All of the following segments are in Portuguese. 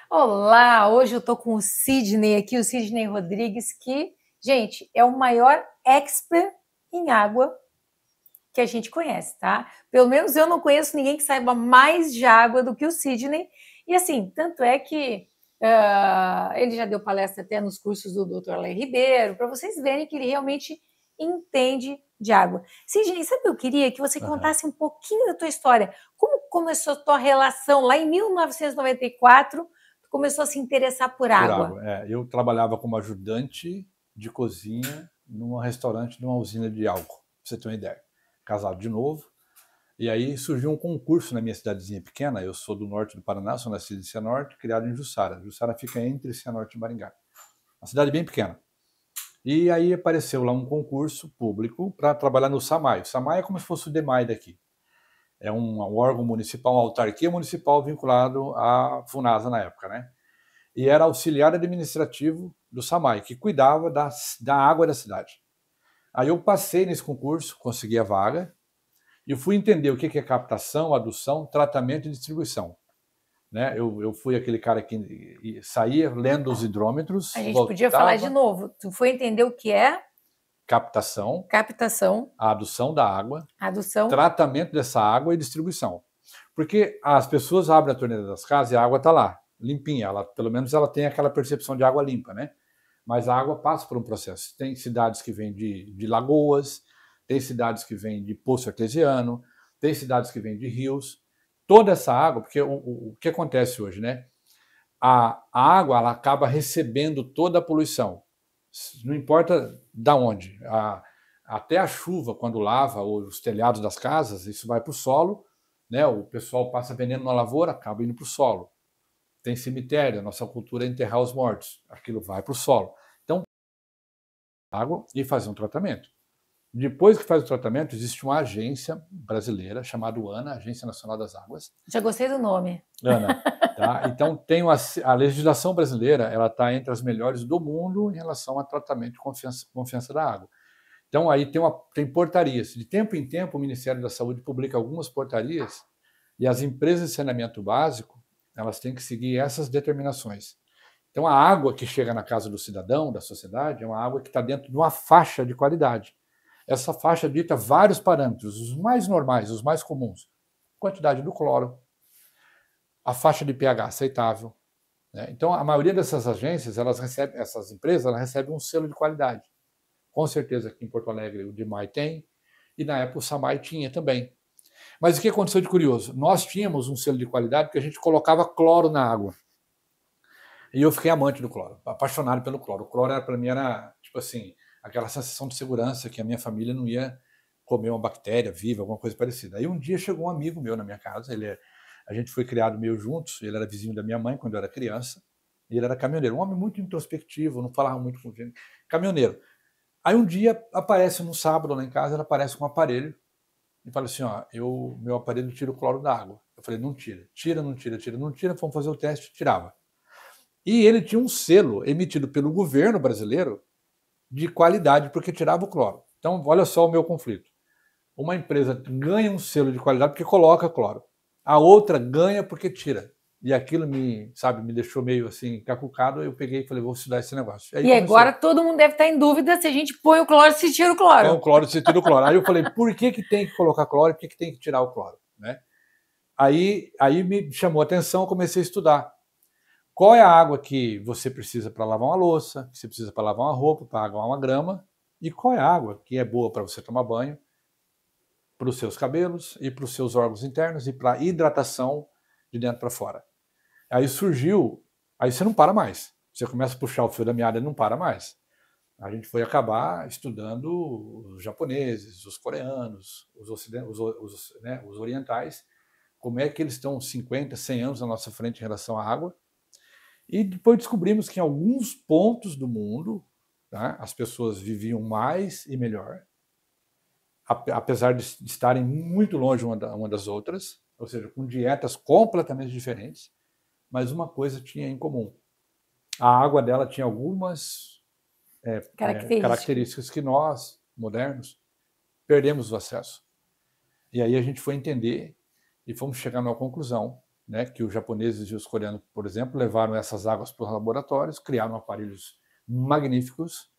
Olá, hoje eu tô com o Sidney aqui, o Sidney Rodrigues, que, gente, é o maior expert em água que a gente conhece, tá? Pelo menos eu não conheço ninguém que saiba mais de água do que o Sidney. E assim, tanto é que ele já deu palestra até nos cursos do Dr. Léo Ribeiro, para vocês verem que ele realmente entende de água. Sidney, sabe o que eu queria? Que você Aham. contasse um pouquinho da tua história. Como começou a tua relação lá em 1994? Tu começou a se interessar por Por água. água. Eu trabalhava como ajudante de cozinha num restaurante de uma usina de álcool, pra você ter uma ideia. Casado de novo. E aí surgiu um concurso na minha cidadezinha pequena. Eu sou do norte do Paraná, sou nascido em Cianorte, criado em Jussara. Jussara fica entre Cianorte e Maringá. Uma cidade bem pequena. E aí apareceu lá um concurso público para trabalhar no SAMAI. O SAMAI é como se fosse o DEMAI daqui. É um órgão municipal, uma autarquia municipal vinculado à FUNASA na época, né? E era auxiliar administrativo do SAMAI, que cuidava da água da cidade. Aí eu passei nesse concurso, consegui a vaga, e eu fui entender o que é captação, adução, tratamento e distribuição. Né? Eu fui aquele cara que saía lendo os A hidrômetros, gente podia falar de voltava, novo. Tu foi entender o que é captação, captação, a adução da água, adução. tratamento dessa água e distribuição. Porque as pessoas abrem a torneira das casas e a água está lá, limpinha. Pelo menos ela tem aquela percepção de água limpa, né? Mas a água passa por um processo. Tem cidades que vêm de lagoas, tem cidades que vêm de poço artesiano, tem cidades que vêm de rios. Toda essa água, porque o que acontece hoje, né? A água ela acaba recebendo toda a poluição. Não importa da onde. Até a chuva, quando lava os telhados das casas, isso vai para o solo. Né? O pessoal passa veneno na lavoura, acaba indo para o solo. Tem cemitério, a nossa cultura é enterrar os mortos. Aquilo vai para o solo. Então, água e fazer um tratamento. Depois que faz o tratamento, existe uma agência brasileira chamada ANA, Agência Nacional das Águas. Já gostei do nome. ANA. Tá? Então, a legislação brasileira ela está entre as melhores do mundo em relação a tratamento de confiança da água. Então, aí tem portarias. De tempo em tempo, o Ministério da Saúde publica algumas portarias e as empresas de saneamento básico elas têm que seguir essas determinações. Então, a água que chega na casa do cidadão, da sociedade, é uma água que está dentro de uma faixa de qualidade. Essa faixa dita vários parâmetros, os mais normais, os mais comuns. Quantidade do cloro, a faixa de pH aceitável. Né? Então, a maioria dessas agências, essas empresas, elas recebem um selo de qualidade. Com certeza aqui em Porto Alegre o DEMAI tem, e na época o SAMAI tinha também. Mas o que aconteceu de curioso? Nós tínhamos um selo de qualidade porque a gente colocava cloro na água. E eu fiquei amante do cloro, apaixonado pelo cloro. O cloro para mim era, tipo assim, aquela sensação de segurança que a minha família não ia comer uma bactéria viva, alguma coisa parecida. Aí um dia chegou um amigo meu na minha casa, a gente foi criado meio juntos, ele era vizinho da minha mãe quando eu era criança, e ele era caminhoneiro, um homem muito introspectivo, não falava muito com gente, caminhoneiro. Aí um dia aparece no sábado lá em casa, ele aparece com um aparelho e fala assim, ó, meu aparelho tira o cloro da água. Eu falei, não tira, não tira, não tira, fomos fazer o teste, tirava. E ele tinha um selo emitido pelo governo brasileiro de qualidade, porque tirava o cloro. Então, olha só o meu conflito. Uma empresa ganha um selo de qualidade porque coloca cloro. A outra ganha porque tira. E aquilo me deixou meio assim, cacucado. Eu peguei e falei, vou estudar esse negócio. Aí E agora começou. todo mundo deve estar em dúvida se a gente põe o cloro ou se tira o Põe cloro. o cloro, você tira o cloro. Aí eu falei, por que tem que colocar cloro e por que tem que tirar o cloro? Né? Aí me chamou a atenção, eu comecei a estudar. Qual é a água que você precisa para lavar uma louça, que você precisa para lavar uma roupa, para aguar uma grama, e qual é a água que é boa para você tomar banho, para os seus cabelos e para os seus órgãos internos e para hidratação de dentro para fora. Aí surgiu, aí você não para mais. Você começa a puxar o fio da meada e não para mais. A gente foi acabar estudando os japoneses, os coreanos, os orientais, como é que eles estão 50, 100 anos na nossa frente em relação à água. E depois descobrimos que em alguns pontos do mundo, tá, as pessoas viviam mais e melhor, apesar de estarem muito longe uma das outras, ou seja, com dietas completamente diferentes, mas uma coisa tinha em comum. A água dela tinha algumas Característica. características que nós, modernos, perdemos o acesso. E aí a gente foi entender e fomos chegar numa conclusão né, que os japoneses e os coreanos, por exemplo, levaram essas águas para os laboratórios, criaram aparelhos magníficos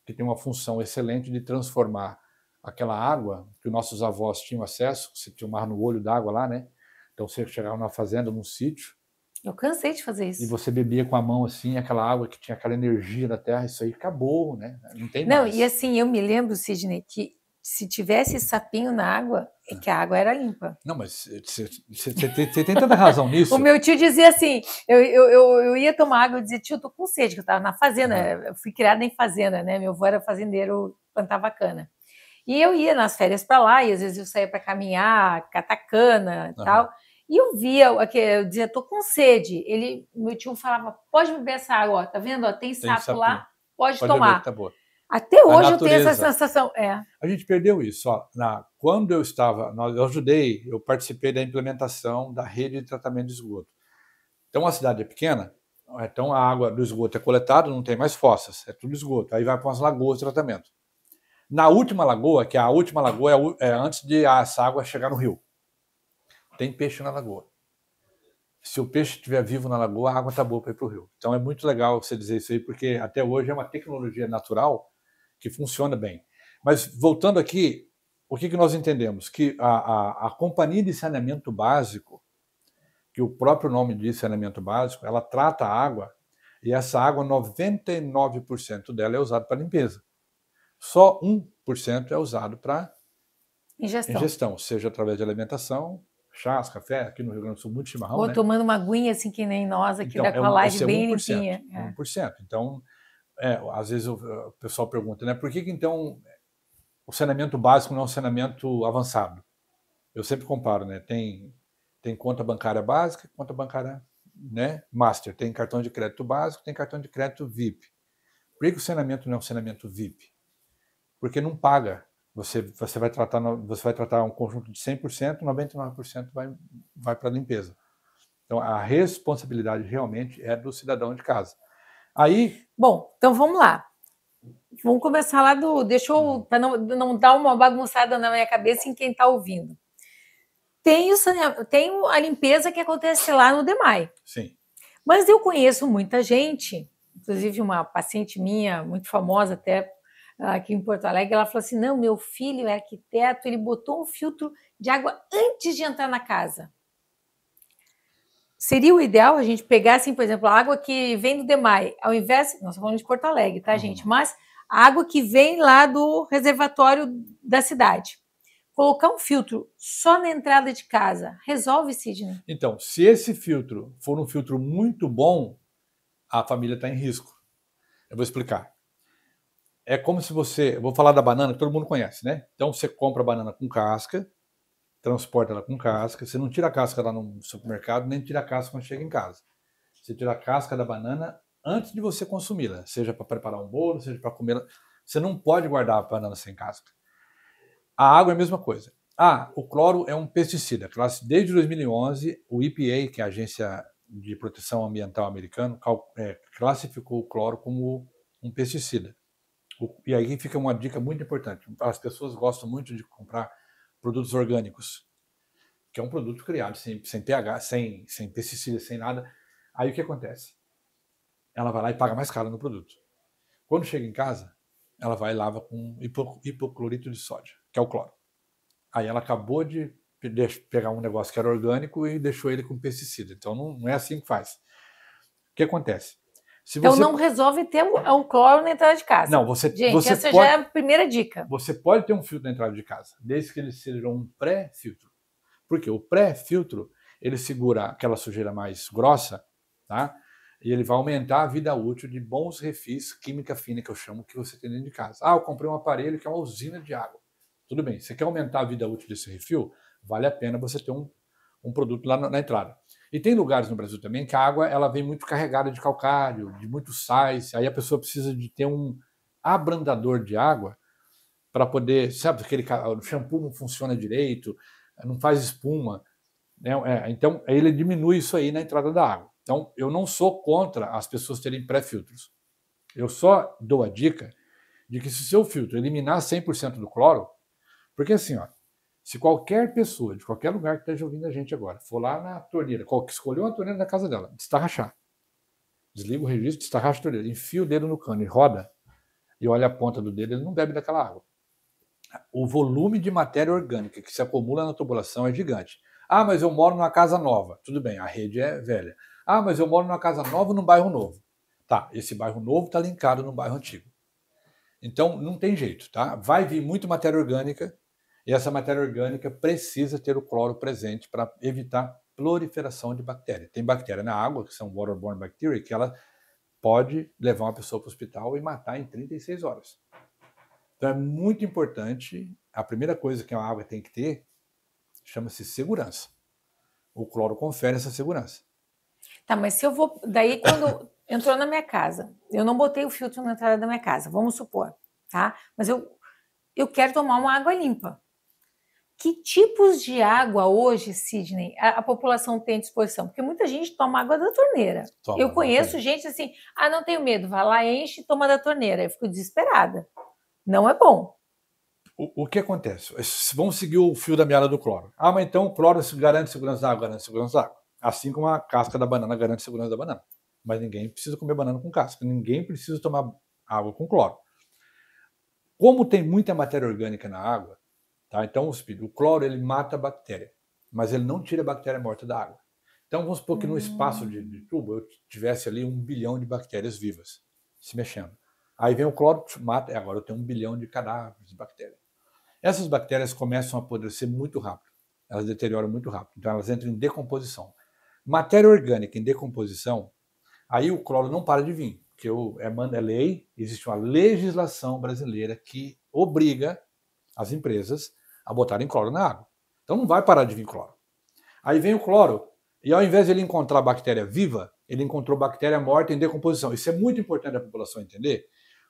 que têm uma função excelente de transformar aquela água que os nossos avós tinham acesso, você tinha um mar no olho d'água lá, né? Então você chegava na fazenda, num sítio, Eu cansei de fazer e isso. você bebia com a mão assim, aquela água que tinha aquela energia da terra, isso aí acabou, né? Não tem Não, mais. e assim, eu me lembro, Sidney, que se tivesse sapinho na água, é que a água era limpa. Não, mas você tem toda a razão nisso. O meu tio dizia assim, eu ia tomar água, eu dizia, tio, eu tô com sede, que eu estava na fazenda, eu fui criada em fazenda, né? Meu avô era fazendeiro, plantava cana. E eu ia nas férias para lá, e às vezes eu saía para caminhar, catar cana e tal. E eu via, eu dizia, tô com sede. Meu tio falava, pode beber essa água, ó, tá vendo? Ó, tem sapo lá, pode tomar. Beber, tá boa. Até hoje eu tenho essa sensação. A gente perdeu isso. Ó, quando eu estava, eu participei da implementação da rede de tratamento de esgoto. Então a cidade é pequena, então a água do esgoto é coletada, não tem mais fossas, é tudo esgoto. Aí vai para umas lagoas de tratamento. Na última lagoa, que a última lagoa é antes de essa água chegar no rio, tem peixe na lagoa. Se o peixe estiver vivo na lagoa, a água está boa para ir para o rio. Então é muito legal você dizer isso aí, porque até hoje é uma tecnologia natural que funciona bem. Mas voltando aqui, o que nós entendemos? Que a companhia de saneamento básico, que o próprio nome diz saneamento básico, ela trata a água e essa água, 99% dela é usada para limpeza. Só 1% é usado para ingestão, seja através de alimentação, chás, café, aqui no Rio Grande do Sul, muito chimarrão, ou né? tomando uma aguinha assim que nem nós aqui então, da live bem 1%, limpinha. 1%. Então, às vezes o pessoal pergunta, né? Por que então o saneamento básico não é um saneamento avançado? Eu sempre comparo, né? Tem conta bancária básica, conta bancária, né, master. Tem cartão de crédito básico, tem cartão de crédito VIP. Por que o saneamento não é um saneamento VIP? Porque não paga. Você vai tratar um conjunto de 100%, 99% vai para a limpeza. Então, a responsabilidade realmente é do cidadão de casa. Aí... Bom, então vamos lá. Vamos começar lá deixa eu, para não dar uma bagunçada na minha cabeça em quem está ouvindo. Tem a limpeza que acontece lá no DEMAI. Sim. Mas eu conheço muita gente, inclusive uma paciente minha, muito famosa até, aqui em Porto Alegre, ela falou assim, não, meu filho é arquiteto, ele botou um filtro de água antes de entrar na casa. Seria o ideal a gente pegar, assim, por exemplo, a água que vem do DEMAI, ao invés... Nós estamos falando de Porto Alegre, tá, gente? Mas a água que vem lá do reservatório da cidade. Colocar um filtro só na entrada de casa, resolve, Sidney? Então, se esse filtro for um filtro muito bom, a família está em risco. Eu vou explicar. É como se eu vou falar da banana, que todo mundo conhece, né? Então, você compra a banana com casca, transporta ela com casca, você não tira a casca lá no supermercado, nem tira a casca quando chega em casa. Você tira a casca da banana antes de você consumi-la, seja para preparar um bolo, seja para comer. Você não pode guardar a banana sem casca. A água é a mesma coisa. O cloro é um pesticida. Desde 2011, o EPA, que é a Agência de Proteção Ambiental americana, classificou o cloro como um pesticida. E aí fica uma dica muito importante. As pessoas gostam muito de comprar produtos orgânicos, que é um produto criado sem pH, sem pesticida, sem nada. Aí o que acontece? Ela vai lá e paga mais caro no produto. Quando chega em casa, ela vai e lava com hipoclorito de sódio, que é o cloro. Aí ela acabou de pegar um negócio que era orgânico e deixou ele com pesticida. Então não é assim que faz. O que acontece? Então não resolve ter o cloro na entrada de casa. Não, essa já é a primeira dica. Você pode ter um filtro na entrada de casa, desde que ele seja um pré-filtro. Porque o pré-filtro, ele segura aquela sujeira mais grossa, tá? E ele vai aumentar a vida útil de bons refis, química fina, que eu chamo, que você tem dentro de casa. Eu comprei um aparelho que é uma usina de água. Tudo bem, você quer aumentar a vida útil desse refil? Vale a pena você ter um produto lá na entrada. E tem lugares no Brasil também que a água ela vem muito carregada de calcário, de muitos sais, aí a pessoa precisa de ter um abrandador de água para poder, sabe, o shampoo não funciona direito, não faz espuma, né? Então ele diminui isso aí na entrada da água. Então eu não sou contra as pessoas terem pré-filtros. Eu só dou a dica de que se o seu filtro eliminar 100% do cloro, porque assim, Se qualquer pessoa, de qualquer lugar que esteja ouvindo a gente agora, for lá na torneira, escolheu a torneira da casa dela, destarrachar. Desliga o registro, destarracha a torneira, enfia o dedo no cano e roda, e olha a ponta do dedo, ele não bebe daquela água. O volume de matéria orgânica que se acumula na tubulação é gigante. Ah, mas eu moro numa casa nova. Tudo bem, a rede é velha. Ah, mas eu moro numa casa nova num bairro novo. Tá, esse bairro novo está linkado no bairro antigo. Então, não tem jeito, tá? Vai vir muita matéria orgânica e essa matéria orgânica precisa ter o cloro presente para evitar proliferação de bactéria. Tem bactéria na água, que são waterborne bacteria, que ela pode levar uma pessoa para o hospital e matar em 36 horas. Então é muito importante, a primeira coisa que a água tem que ter chama-se segurança. O cloro confere essa segurança. Tá, mas se eu vou... Daí quando entrou na minha casa, eu não botei o filtro na entrada da minha casa, vamos supor, tá? Mas eu quero tomar uma água limpa. Que tipos de água hoje, Sidney, a população tem à disposição? Porque muita gente toma água da torneira. Eu conheço gente assim, não tenho medo, vai lá, enche e toma da torneira. Eu fico desesperada. Não é bom. O que acontece? Vamos seguir o fio da meada do cloro. Mas então o cloro garante segurança da água, garante segurança da água. Assim como a casca da banana garante segurança da banana. Mas ninguém precisa comer banana com casca. Ninguém precisa tomar água com cloro. Como tem muita matéria orgânica na água, tá? Então o cloro ele mata a bactéria, mas ele não tira a bactéria morta da água. Então vamos supor que no espaço de tubo eu tivesse ali 1 bilhão de bactérias vivas se mexendo. Aí vem o cloro, mata, agora eu tenho 1 bilhão de cadáveres de bactérias. Essas bactérias começam a apodrecer muito rápido, elas deterioram muito rápido, então elas entram em decomposição. Matéria orgânica em decomposição, aí o cloro não para de vir, porque é lei, existe uma legislação brasileira que obriga as empresas a botarem cloro na água. Então não vai parar de vir cloro. Aí vem o cloro, e ao invés de ele encontrar bactéria viva, ele encontrou bactéria morta em decomposição. Isso é muito importante a população entender,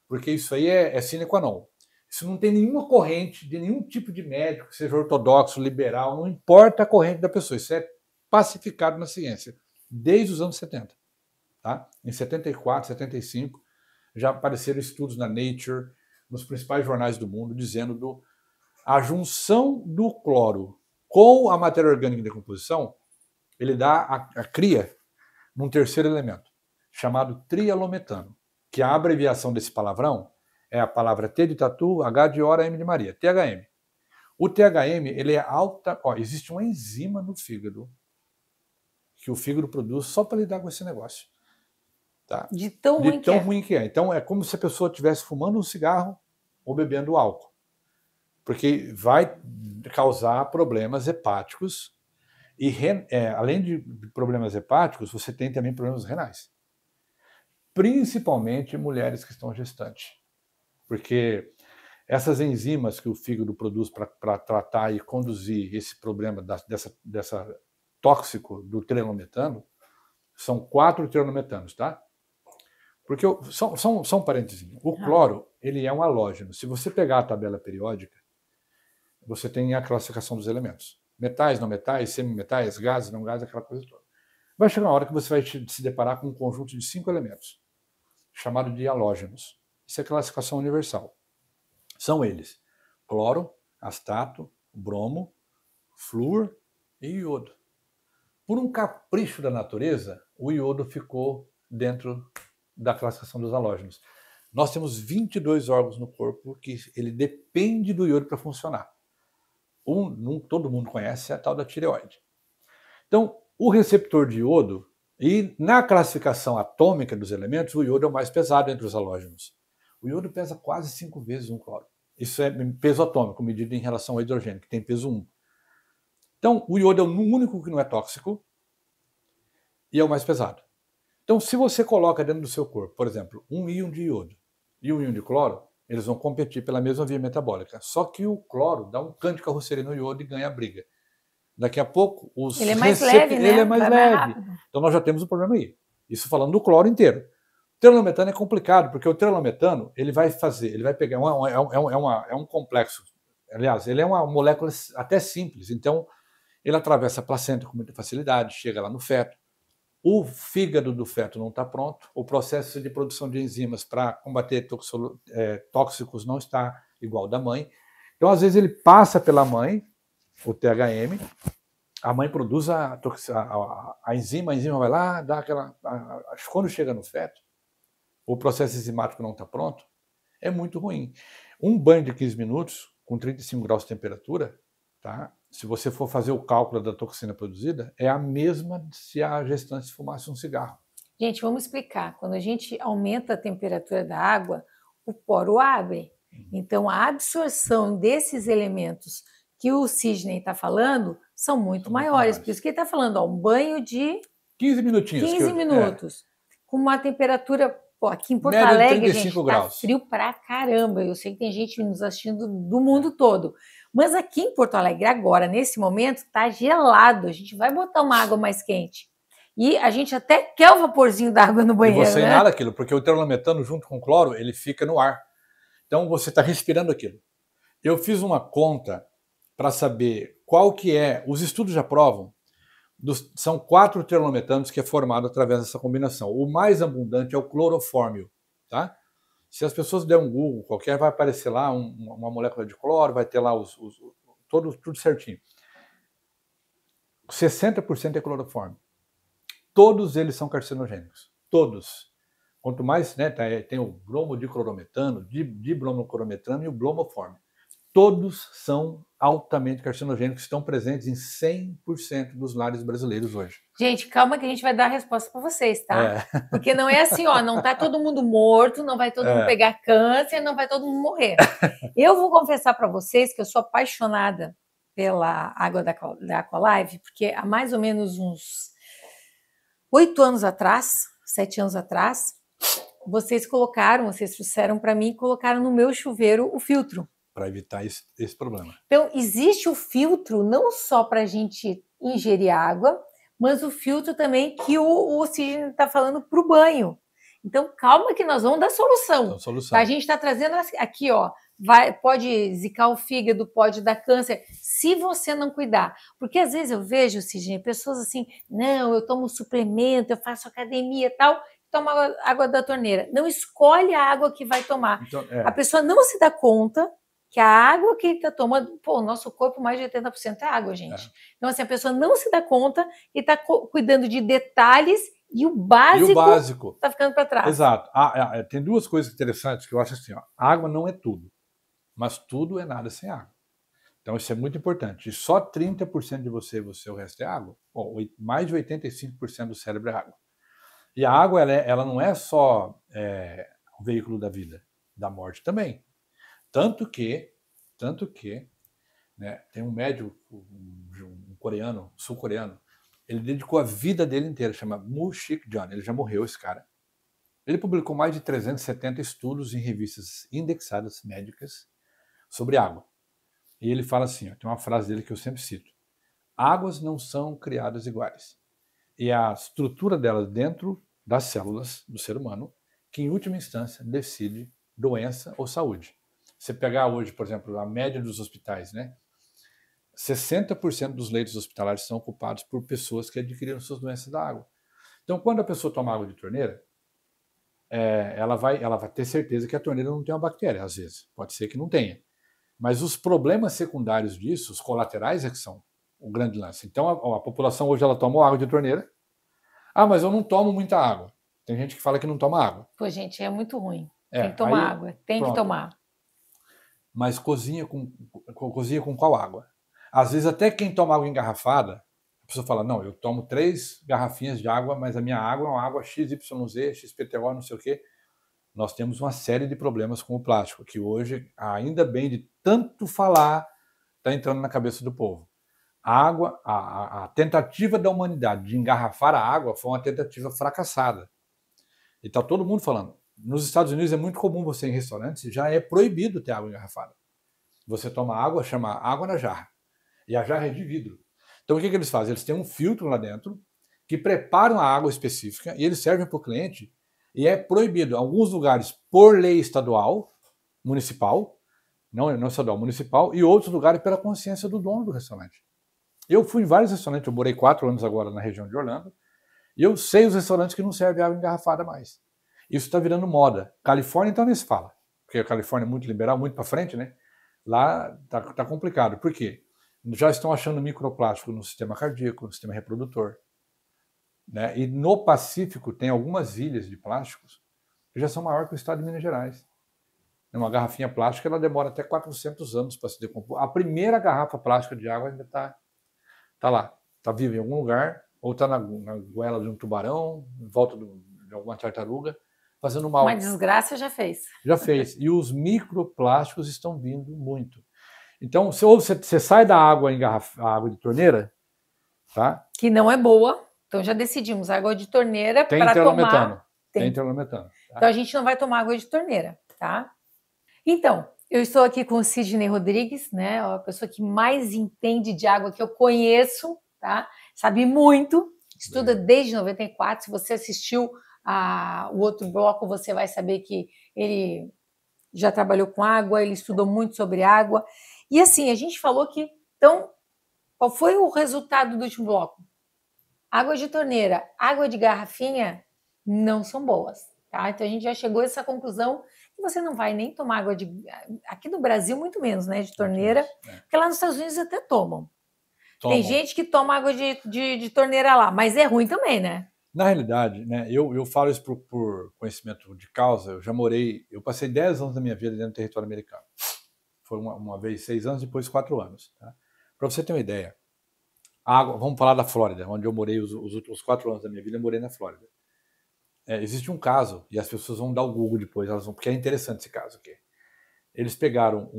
porque isso aí é sine qua non. Isso não tem nenhuma corrente de nenhum tipo de médico, seja ortodoxo, liberal, não importa a corrente da pessoa. Isso é pacificado na ciência, desde os anos 70. Tá? Em 74, 75, já apareceram estudos na Nature, nos principais jornais do mundo, dizendo a junção do cloro com a matéria orgânica em decomposição, ele dá a cria num terceiro elemento, chamado trialometano, que a abreviação desse palavrão é a palavra T de tatu, H de hora, M de Maria, THM. O THM, ele é alta... existe uma enzima no fígado que o fígado produz só para lidar com esse negócio. Tá? De tão ruim que é. Então é como se a pessoa estivesse fumando um cigarro ou bebendo álcool. Porque vai causar problemas hepáticos e, além de problemas hepáticos, você tem também problemas renais. Principalmente mulheres que estão gestantes. Porque essas enzimas que o fígado produz para tratar e conduzir esse problema dessa tóxico do trianometano, são 4 trianometanos, tá? Porque, só um parênteses, o cloro, ele é um halógeno. Se você pegar a tabela periódica, você tem a classificação dos elementos. Metais, não metais, semimetais, gases, não gases, aquela coisa toda. Vai chegar uma hora que você vai se deparar com um conjunto de 5 elementos, chamado de halógenos. Isso é classificação universal. São eles: cloro, astato, bromo, flúor e iodo. Por um capricho da natureza, o iodo ficou dentro da classificação dos halógenos. Nós temos 22 órgãos no corpo que ele depende do iodo para funcionar. Todo mundo conhece a tal da tireoide. Então, o receptor de iodo, e na classificação atômica dos elementos, o iodo é o mais pesado entre os halógenos. O iodo pesa quase 5 vezes um cloro. Isso é peso atômico, medido em relação ao hidrogênio, que tem peso 1. Então, o iodo é o único que não é tóxico e é o mais pesado. Então, se você coloca dentro do seu corpo, por exemplo, um íon de iodo e um íon de cloro, eles vão competir pela mesma via metabólica. Só que o cloro dá um cano de carroceria no iodo e ganha a briga. Daqui a pouco, ele é mais leve, né? Ele é mais leve. Então, nós já temos um problema aí. Isso falando do cloro inteiro. O trianometano é complicado, porque o trianometano, ele vai pegar, é um complexo. Aliás, ele é uma molécula até simples. Então, ele atravessa a placenta com muita facilidade, chega lá no feto. O fígado do feto não está pronto, o processo de produção de enzimas para combater tóxicos não está igual ao da mãe. Então, às vezes, ele passa pela mãe o THM, a mãe produz a enzima vai lá, dá aquela... Quando chega no feto, o processo enzimático não está pronto, é muito ruim. Um banho de 15 minutos, com 35 graus de temperatura, tá? Se você for fazer o cálculo da toxina produzida, é a mesma se a gestante fumasse um cigarro. Gente, vamos explicar. Quando a gente aumenta a temperatura da água, o poro abre. Então, a absorção desses elementos que o Sidney está falando são muito maiores. Por isso que ele está falando, ó, um banho de 15 minutinhos. 15 minutos. Com uma temperatura... Pô, aqui em Porto Alegre, gente, tá frio pra caramba. Eu sei que tem gente nos assistindo do mundo todo. Mas aqui em Porto Alegre, agora, nesse momento, tá gelado. A gente vai botar uma água mais quente. E a gente até quer o vaporzinho da água no banheiro, e você inala aquilo, porque o termometano junto com o cloro, ele fica no ar. Então você está respirando aquilo. Eu fiz uma conta para saber qual que é... Os estudos já provam. São 4 termometanos que é formado através dessa combinação. O mais abundante é o clorofórmio, tá? Se as pessoas der um Google qualquer, vai aparecer lá uma molécula de cloro, vai ter lá tudo certinho. 60% é clorofórmio. Todos eles são carcinogênicos. Todos. Quanto mais, né, tem o bromodiclorometano, dibromoclorometano e o bromofórmio. Todos são altamente carcinogênicos, estão presentes em 100% dos lares brasileiros hoje. Gente, calma que a gente vai dar a resposta para vocês, tá? Porque não é assim, ó, não tá todo mundo morto, não vai todo mundo pegar câncer, não vai todo mundo morrer. Eu vou confessar para vocês que eu sou apaixonada pela água da Aqualive, porque há mais ou menos uns 8 anos atrás, 7 anos atrás, vocês trouxeram para mim e colocaram no meu chuveiro o filtro. Para evitar esse problema. Então, existe o filtro não só para a gente ingerir água, mas o filtro também que o Sidney está falando para o banho. Então, calma que nós vamos dar solução. A gente está trazendo aqui, ó, pode zicar o fígado, pode dar câncer, se você não cuidar. Porque às vezes eu vejo, Sidney, pessoas assim, não, eu tomo suplemento, eu faço academia e tal, toma água da torneira. Não escolhe a água que vai tomar. Então, a pessoa não se dá conta que a água que ele está tomando, pô, o nosso corpo, mais de 80% é água, gente. Então, assim, a pessoa não se dá conta e está cuidando de detalhes e o básico está ficando para trás. Exato. Tem 2 coisas interessantes que eu acho assim, ó. A água não é tudo, mas tudo é nada sem água. Então, isso é muito importante. E só 30% de você, o resto é água. Bom, mais de 85% do cérebro é água. E a água, ela não é só o veículo da vida, da morte também. Tanto que né, tem um médico, um coreano, sul-coreano, ele dedicou a vida dele inteira, chama Moo Sik-jeon, ele já morreu, esse cara. Ele publicou mais de 370 estudos em revistas indexadas médicas sobre água. E ele fala assim, ó, tem uma frase dele que eu sempre cito: águas não são criadas iguais. E a estrutura delas dentro das células do ser humano, que em última instância decide doença ou saúde. Você pegar hoje, por exemplo, a média dos hospitais, né? 60% dos leitos hospitalares são ocupados por pessoas que adquiriram suas doenças da água. Então, quando a pessoa toma água de torneira, ela vai ter certeza que a torneira não tem uma bactéria, às vezes. Pode ser que não tenha. Mas os problemas secundários disso, os colaterais, é que são o grande lance. Então, a população hoje ela toma água de torneira. Ah, mas eu não tomo muita água. Tem gente que fala que não toma água. Pô, gente, é muito ruim. Tem que tomar água. Tem que tomar. Mas cozinha com qual água? Às vezes até quem toma água engarrafada, a pessoa fala, não, eu tomo 3 garrafinhas de água, mas a minha água é uma água XYZ, XPTO, não sei o quê. Nós temos uma série de problemas com o plástico, que hoje, ainda bem de tanto falar, está entrando na cabeça do povo. A água, a tentativa da humanidade de engarrafar a água foi uma tentativa fracassada. E está todo mundo falando. Nos Estados Unidos é muito comum você ir em restaurantes, já é proibido ter água engarrafada. Você toma água, chama água na jarra. E a jarra é de vidro. Então o que eles fazem? Eles têm um filtro lá dentro que preparam a água específica e eles servem para o cliente e é proibido. Em alguns lugares, por lei estadual, municipal, não estadual, municipal, e outros lugares pela consciência do dono do restaurante. Eu fui em vários restaurantes, eu morei 4 anos agora na região de Orlando, e eu sei os restaurantes que não servem água engarrafada mais. Isso está virando moda. Califórnia então nem se fala, porque a Califórnia é muito liberal, muito para frente, né? Lá tá complicado. Por quê? já estão achando microplástico no sistema cardíaco, no sistema reprodutor. Né? E no Pacífico tem algumas ilhas de plásticos que já são maiores que o estado de Minas Gerais. Uma garrafinha plástica ela demora até 400 anos para se decompor. A primeira garrafa plástica de água ainda está lá, está viva em algum lugar, ou está na goela de um tubarão, em volta de alguma tartaruga, fazendo mal. Uma desgraça já fez. Já fez. E os microplásticos estão vindo muito. Então, você sai da água a água de torneira, tá? Que não é boa. Então já decidimos, água de torneira para tomar. Tem termometano. Tá? Então a gente não vai tomar água de torneira, tá? Então, eu estou aqui com o Sidney Rodrigues, né? A pessoa que mais entende de água que eu conheço, tá? Sabe muito, estuda desde 94. Se você assistiu o outro bloco, você vai saber que ele já trabalhou com água, ele estudou muito sobre água. E assim, a gente falou que, então, qual foi o resultado do último bloco? Água de torneira, água de garrafinha não são boas, tá? Então a gente já chegou a essa conclusão que você não vai nem tomar água aqui no Brasil muito menos, né, de torneira, porque lá nos Estados Unidos até tomam. Tem gente que toma água de torneira lá, mas é ruim também, né? Na realidade, né, eu falo isso por conhecimento de causa. Eu passei 10 anos da minha vida dentro do território americano. Foi uma vez 6 anos, depois 4 anos. Tá? Para você ter uma ideia, vamos falar da Flórida, onde eu morei os últimos 4 anos da minha vida, eu morei na Flórida. Existe um caso, e as pessoas vão dar o Google depois, porque é interessante esse caso aqui. Eles pegaram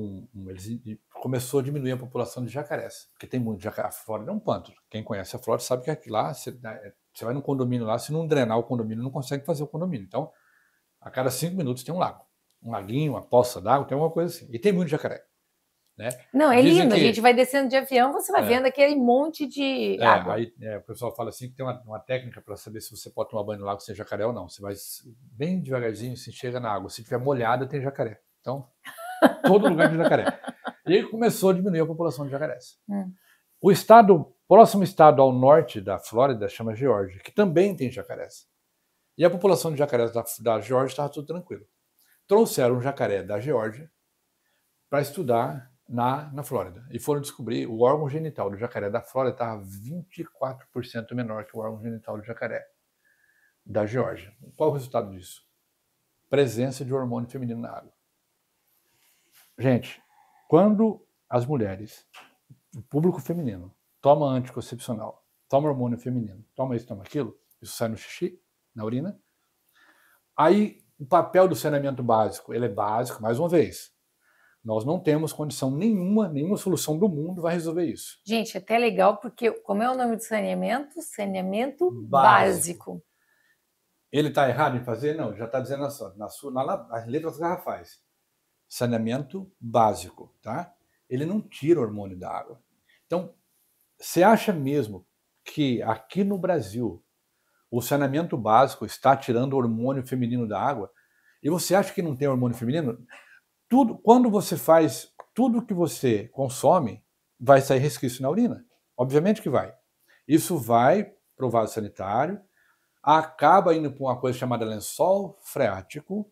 começou a diminuir a população de jacarés, porque tem muito jacaré. A Flórida é um pântano. Quem conhece a Flórida sabe que aqui lá, você vai num condomínio lá, se não drenar o condomínio, não consegue fazer o condomínio. Então, a cada 5 minutos tem um lago. Um laguinho, uma poça d'água, tem alguma coisa assim. E tem muito jacaré. Né? Não, é lindo. A gente vai descendo de avião, você vai vendo aquele monte de água. Aí, o pessoal fala assim que tem uma técnica para saber se você pode tomar banho no lago sem jacaré ou não. Você vai bem devagarzinho, se chega na água. Se tiver molhada, tem jacaré. Então, todo lugar tem jacaré. E aí começou a diminuir a população de jacarés. O próximo estado ao norte da Flórida chama Geórgia, que também tem jacarés. E a população de jacarés da Geórgia estava tudo tranquilo. Trouxeram um jacaré da Geórgia para estudar na Flórida. E foram descobrir o órgão genital do jacaré da Flórida estava 24% menor que o órgão genital do jacaré da Geórgia. Qual o resultado disso? Presença de hormônio feminino na água. Gente, quando as mulheres, o público feminino, toma anticoncepcional, toma hormônio feminino, toma isso, toma aquilo, isso sai no xixi, na urina. Aí o papel do saneamento básico, ele é básico, mais uma vez. Nós não temos condição nenhuma solução do mundo vai resolver isso. Gente, é até legal, porque como é o nome do saneamento? Saneamento básico. Ele está errado em fazer? Não, já está dizendo as letras garrafais. Saneamento básico, tá? Ele não tira o hormônio da água. Então, você acha mesmo que aqui no Brasil o saneamento básico está tirando o hormônio feminino da água? E você acha que não tem hormônio feminino? Quando você faz tudo que você consome, vai sair resquício na urina. Obviamente que vai. Isso vai para o vaso sanitário, acaba indo para uma coisa chamada lençol freático,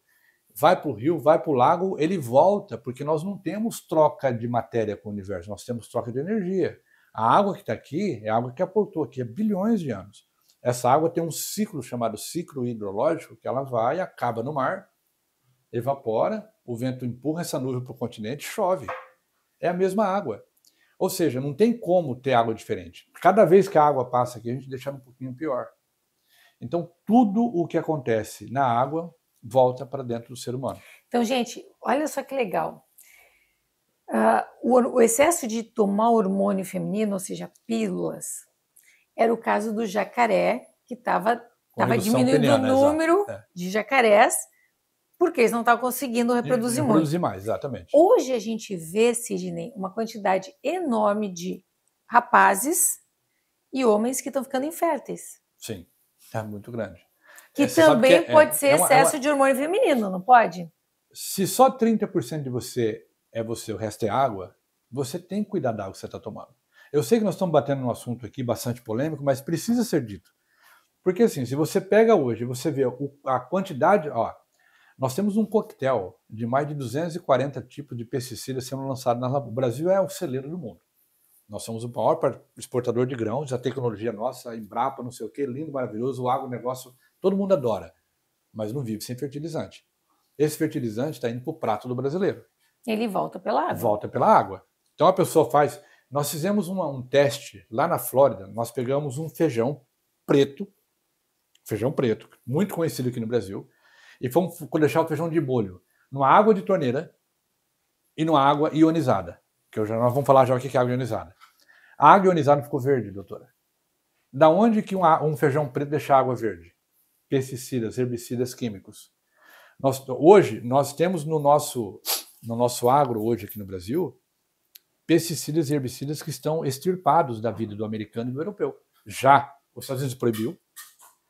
vai para o rio, vai para o lago, ele volta, porque nós não temos troca de matéria com o universo, nós temos troca de energia. A água que está aqui é água que aportou aqui há bilhões de anos. Essa água tem um ciclo chamado ciclo hidrológico, que ela vai, acaba no mar, evapora, o vento empurra essa nuvem para o continente, chove. É a mesma água. Ou seja, não tem como ter água diferente. Cada vez que a água passa aqui, a gente deixa um pouquinho pior. Então, tudo o que acontece na água volta para dentro do ser humano. Então, gente, olha só que legal. O excesso de tomar hormônio feminino, ou seja, pílulas, era o caso do jacaré, que estava diminuindo o número de jacarés, porque eles não estavam conseguindo reproduzir muito. Reproduzir mais, exatamente. Hoje a gente vê, Sidney, uma quantidade enorme de rapazes e homens que estão ficando inférteis. Sim, é muito grande. Que também pode ser excesso de hormônio feminino, não pode? Se só 30% de você é você, o resto é água, você tem que cuidar da água que você está tomando. Eu sei que nós estamos batendo num assunto aqui bastante polêmico, mas precisa ser dito. Porque assim, se você pega hoje, você vê a quantidade... Nós temos um coquetel de mais de 240 tipos de pesticidas sendo lançados na rua. O Brasil é o celeiro do mundo. Nós somos o maior exportador de grãos, a tecnologia nossa, a Embrapa, não sei o quê, lindo, maravilhoso, o agronegócio, todo mundo adora, mas não vive sem fertilizante. Esse fertilizante está indo para o prato do brasileiro. Ele volta pela água. Volta pela água. Então a pessoa faz... Nós fizemos um teste lá na Flórida, nós pegamos um feijão preto, muito conhecido aqui no Brasil, e fomos deixar o feijão de molho numa água de torneira e numa água ionizada. Que nós vamos falar já o que é água ionizada. A água ionizada ficou verde, doutora. Da onde que um feijão preto deixa a água verde? Pesticidas, herbicidas químicos. Hoje, nós temos no nosso agro, hoje aqui no Brasil, pesticidas e herbicidas que estão extirpados da vida do americano e do europeu. Já os Estados Unidos proibiu.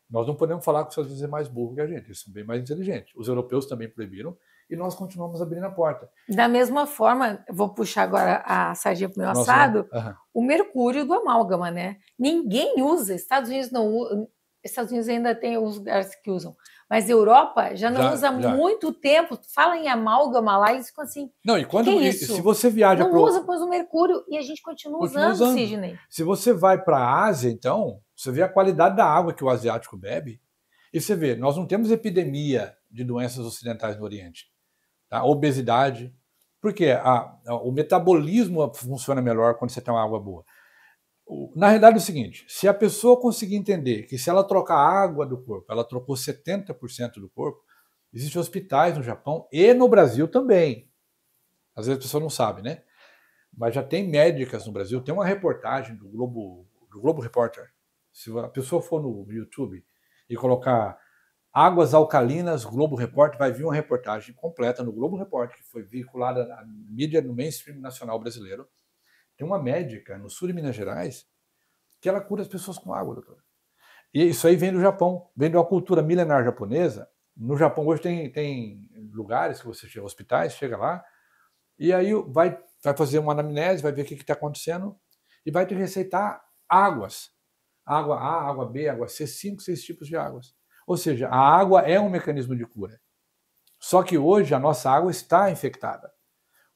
Nós não podemos falar que os Estados Unidos é mais burro que a gente, eles são bem mais inteligentes. Os europeus também proibiram e nós continuamos abrindo a porta. Da mesma forma, vou puxar agora a sardinha para o meu assado, o mercúrio do amálgama, né? Ninguém usa, Estados Unidos não usa, Estados Unidos ainda tem os lugares que usam, mas a Europa já não usa há muito tempo, fala em amálgama lá e eles ficam assim, não, e quando se você viaja não usa, pois o mercúrio, e a gente continua usando, Sidney. Se você vai para a Ásia, então, você vê a qualidade da água que o asiático bebe, e você vê, nós não temos epidemia de doenças ocidentais no Oriente. Tá? Obesidade, porque o metabolismo funciona melhor quando você tem uma água boa. Na realidade é o seguinte, se a pessoa conseguir entender que se ela trocar a água do corpo, ela trocou 70% do corpo, existem hospitais no Japão e no Brasil também. Às vezes a pessoa não sabe, né? Mas já tem médicas no Brasil, tem uma reportagem do Globo Repórter. Se a pessoa for no YouTube e colocar Águas Alcalinas, Globo Repórter, vai vir uma reportagem completa no Globo Repórter, que foi vinculada na mídia, no mainstream nacional brasileiro. Tem uma médica no sul de Minas Gerais que ela cura as pessoas com água, doutora. E isso aí vem do Japão, vem de uma cultura milenar japonesa. No Japão hoje tem lugares que você chega, hospitais, chega lá, e aí vai fazer uma anamnese, vai ver o que está acontecendo, e vai te receitar águas. Água A, água B, água C, 5, 6 tipos de águas. Ou seja, a água é um mecanismo de cura. Só que hoje a nossa água está infectada.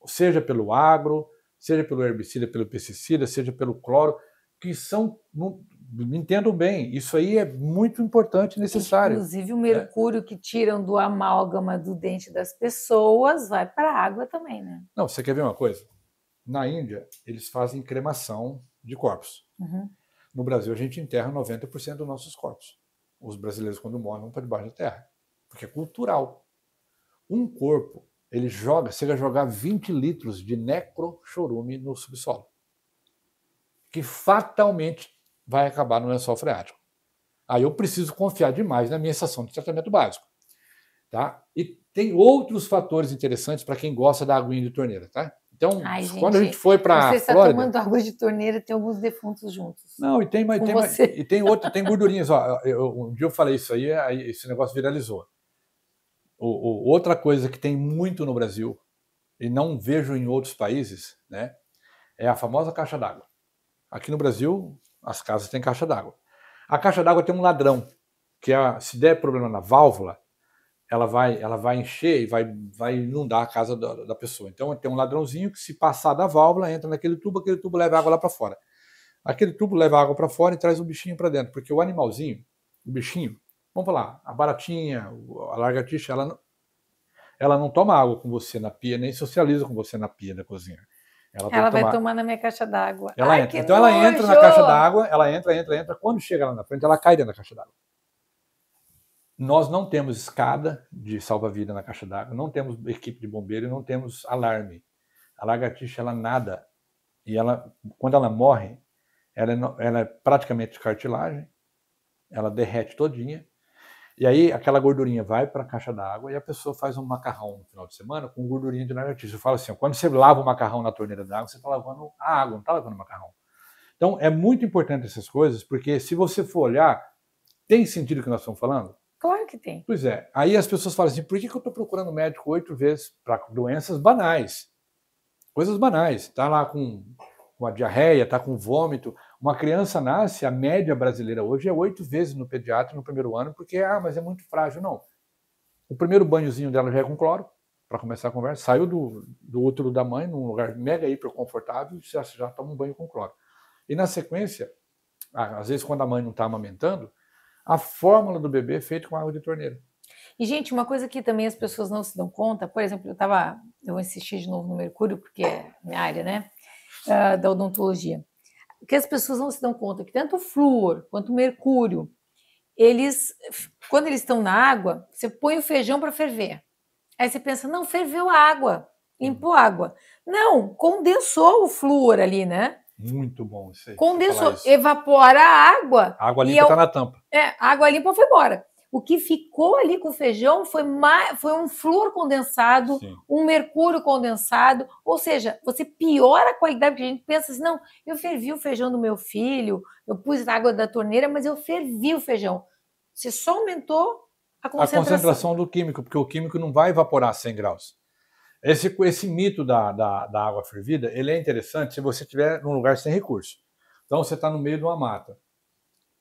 Seja pelo agro, seja pelo herbicida, pelo pesticida, seja pelo cloro, que são, me entendam bem, isso aí é muito importante e necessário. Inclusive o mercúrio que tiram do amálgama do dente das pessoas vai para a água também, né? Não, você quer ver uma coisa? Na Índia, eles fazem cremação de corpos. Uhum. No Brasil, a gente enterra 90% dos nossos corpos. Os brasileiros, quando morrem, vão para debaixo da terra. Porque é cultural. Um corpo, ele chega a jogar 20 litros de necrochorume no subsolo, que fatalmente vai acabar no lençol freático. Aí eu preciso confiar demais na minha estação de tratamento básico. Tá? E tem outros fatores interessantes para quem gosta da aguinha de torneira. Tá? Então, quando a gente foi para a Flórida... Você está tomando água de torneira, tem alguns defuntos juntos. Não, e tem gordurinhas. Ó, um dia eu falei isso aí esse negócio viralizou. Outra coisa que tem muito no Brasil, e não vejo em outros países, né, é a famosa caixa d'água. Aqui no Brasil, as casas têm caixa d'água. A caixa d'água tem um ladrão, que se der problema na válvula, ela vai encher e vai inundar a casa da pessoa. Então tem um ladrãozinho que, se passar da válvula, entra naquele tubo, aquele tubo leva água lá para fora. Aquele tubo leva água para fora e traz o bichinho para dentro, porque o animalzinho, o bichinho, vamos falar, a baratinha, a lagartixa, ela não toma água com você na pia, nem socializa com você na pia da cozinha. Ela vai tomar na minha caixa d'água. Então ela entra na caixa d'água, ela entra. Quando chega lá na frente, ela cai dentro da caixa d'água. Nós não temos escada de salva-vida na caixa d'água, não temos equipe de bombeiro, não temos alarme. A lagartixa, ela nada. E quando ela morre, ela é praticamente cartilagem, ela derrete todinha. E aí aquela gordurinha vai para a caixa d'água e a pessoa faz um macarrão no final de semana com gordurinha de lagartixa. Eu falo assim, quando você lava o macarrão na torneira d'água, você está lavando a água, não está lavando o macarrão. Então é muito importante essas coisas, porque se você for olhar, tem sentido o que nós estamos falando? Claro que tem. Pois é. Aí as pessoas falam assim, por que eu estou procurando médico 8 vezes para doenças banais? Coisas banais. Está lá com a diarreia, está com vômito. Uma criança nasce, a média brasileira hoje é 8 vezes no pediatra no primeiro ano, porque, mas é muito frágil. Não. O primeiro banhozinho dela já é com cloro, para começar a conversa. Saiu do útero da mãe, num lugar mega hiper confortável, e já toma um banho com cloro. E na sequência, às vezes quando a mãe não está amamentando, a fórmula do bebê é feita com água de torneira. E, gente, uma coisa que também as pessoas não se dão conta, por exemplo, eu insisti de novo no mercúrio, porque é minha área, né, da odontologia, que as pessoas não se dão conta que tanto o flúor quanto o mercúrio, quando eles estão na água, você põe o feijão para ferver. Aí você pensa, não, ferveu a água, limpou a água. Não, condensou o flúor ali, né? Muito bom isso aí. Condensou, evapora a água. A água limpa está na tampa. A água limpa foi embora. O que ficou ali com o feijão foi um flúor condensado, sim, um mercúrio condensado, ou seja, você piora a qualidade, porque a gente pensa assim, não, eu fervi o feijão do meu filho, eu pus água da torneira, mas eu fervi o feijão. Você só aumentou a concentração do químico, porque o químico não vai evaporar a 100 graus. Esse mito da água fervida, ele é interessante se você estiver num lugar sem recurso. Então você está no meio de uma mata.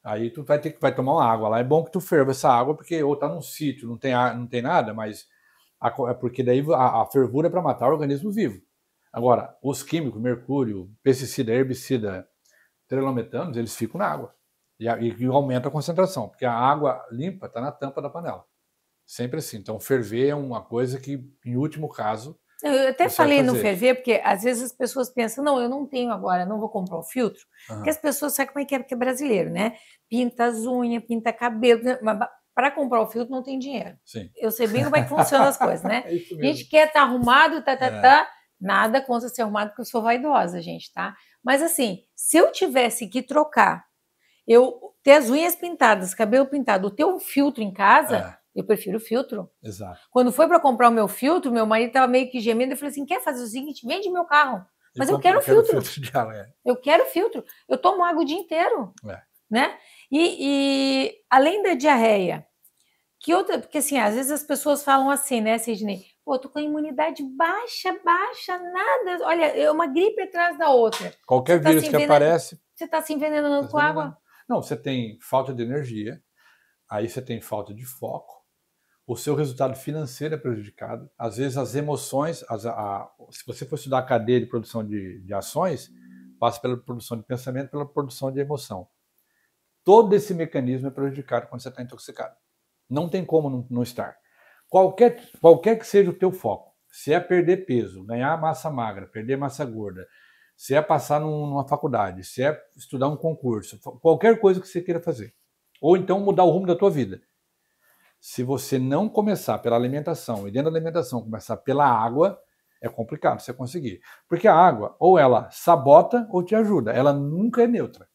Aí tu vai tomar uma água lá. É bom que tu ferva essa água, porque ou tá num sítio, não tem nada, mas porque daí a fervura é para matar o organismo vivo. Agora, os químicos, mercúrio, pesticida, herbicida, treilometanos, eles ficam na água. E aumenta a concentração, porque a água limpa está na tampa da panela. Sempre assim. Então, ferver é uma coisa que, em último caso... Eu até falei no ferver, porque às vezes as pessoas pensam, não, eu não tenho agora, não vou comprar o filtro, porque as pessoas sabem como é que é brasileiro, né? Pinta as unhas, pinta cabelo, mas para comprar o filtro não tem dinheiro. Sim. Eu sei bem como é que funcionam as coisas, né? É isso mesmo. A gente quer estar arrumado, nada contra ser arrumado, porque eu sou vaidosa, gente, tá? Mas assim, se eu tivesse que trocar, eu ter as unhas pintadas, cabelo pintado, ter um filtro em casa... Eu prefiro o filtro. Exato. Quando foi para comprar o meu filtro, meu marido estava meio que gemendo. Eu falei assim, quer fazer o seguinte? Vende meu carro. Mas eu quero o filtro. Eu quero filtro. Eu tomo água o dia inteiro. Né? E além da diarreia, que outra... Porque assim, às vezes as pessoas falam assim, né, Sidney? Pô, tô com a imunidade baixa, nada. Olha, é uma gripe atrás da outra. Qualquer vírus que aparece... Você está se envenenando com água? Não, você tem falta de energia, aí você tem falta de foco, o seu resultado financeiro é prejudicado, às vezes as emoções, se você for estudar a cadeia de produção de ações, passa pela produção de pensamento, pela produção de emoção. Todo esse mecanismo é prejudicado quando você está intoxicado. Não tem como não estar. Qualquer que seja o teu foco, se é perder peso, ganhar massa magra, perder massa gorda, se é passar numa faculdade, se é estudar um concurso, qualquer coisa que você queira fazer, ou então mudar o rumo da tua vida. Se você não começar pela alimentação e dentro da alimentação começar pela água, é complicado você conseguir. Porque a água, ou ela sabota ou te ajuda. Ela nunca é neutra.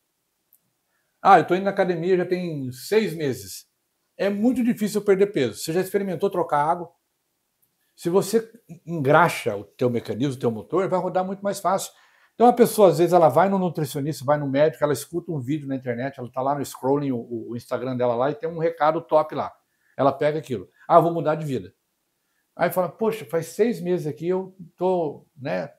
Eu estou indo na academia já tem 6 meses. É muito difícil eu perder peso. Você já experimentou trocar água? Se você engraxa o teu mecanismo, o teu motor, vai rodar muito mais fácil. Então a pessoa, às vezes, ela vai no nutricionista, vai no médico, ela escuta um vídeo na internet, ela está lá no scrolling, o Instagram dela lá, e tem um recado top lá. Ela pega aquilo. Vou mudar de vida. Aí fala, poxa, faz 6 meses aqui, eu tô, né,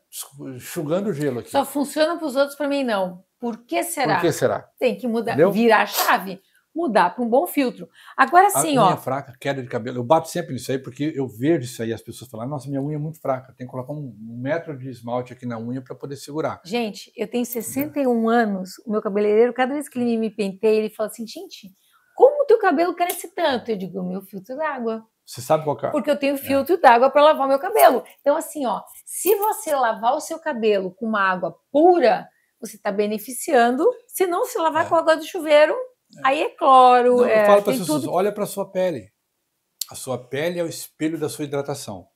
enxugando o gelo aqui. Só funciona para os outros, para mim não. Por que será? Por que será? Tem que mudar, virar a chave, mudar para um bom filtro. Agora sim, a unha fraca, queda de cabelo. Eu bato sempre nisso aí, porque eu vejo isso aí, as pessoas falam, nossa, minha unha é muito fraca, tem que colocar 1 metro de esmalte aqui na unha para poder segurar. Gente, eu tenho 61 anos, o meu cabeleireiro, cada vez que ele me penteia, ele fala assim, gente, como o teu cabelo cresce tanto? Eu digo, meu filtro d'água. Você sabe qual é? Porque eu tenho filtro d'água para lavar meu cabelo. Então, assim, se você lavar o seu cabelo com uma água pura, você está beneficiando. Se não se lavar com água do chuveiro, aí é cloro. Eu falo para as pessoas, olha para a sua pele. A sua pele é o espelho da sua hidratação.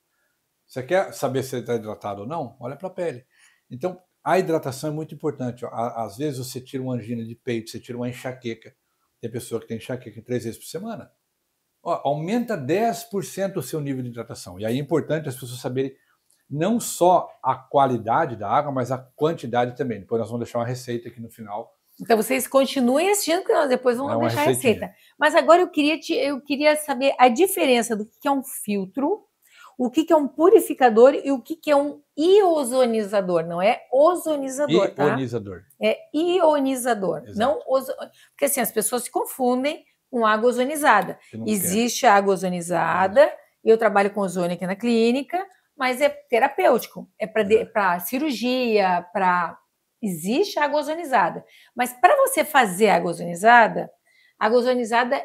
Você quer saber se você está hidratado ou não? Olha para a pele. Então, a hidratação é muito importante. Às vezes você tira uma angina de peito, você tira uma enxaqueca. Tem pessoa que tem enxaqueca 3 vezes por semana. Aumenta 10% o seu nível de hidratação. E aí é importante as pessoas saberem não só a qualidade da água, mas a quantidade também. Depois nós vamos deixar uma receita aqui no final. Então vocês continuem assistindo, que nós depois vamos deixar a receita. Mas agora eu queria saber a diferença do que é um filtro, o que é um purificador e o que é um ionizador. Não é ozonizador, tá? Ionizador. É ionizador. Não Porque assim, as pessoas se confundem com água ozonizada. Existe água ozonizada, eu trabalho com ozônio aqui na clínica, mas é terapêutico, é para cirurgia, para... Existe água ozonizada, mas para você fazer água ozonizada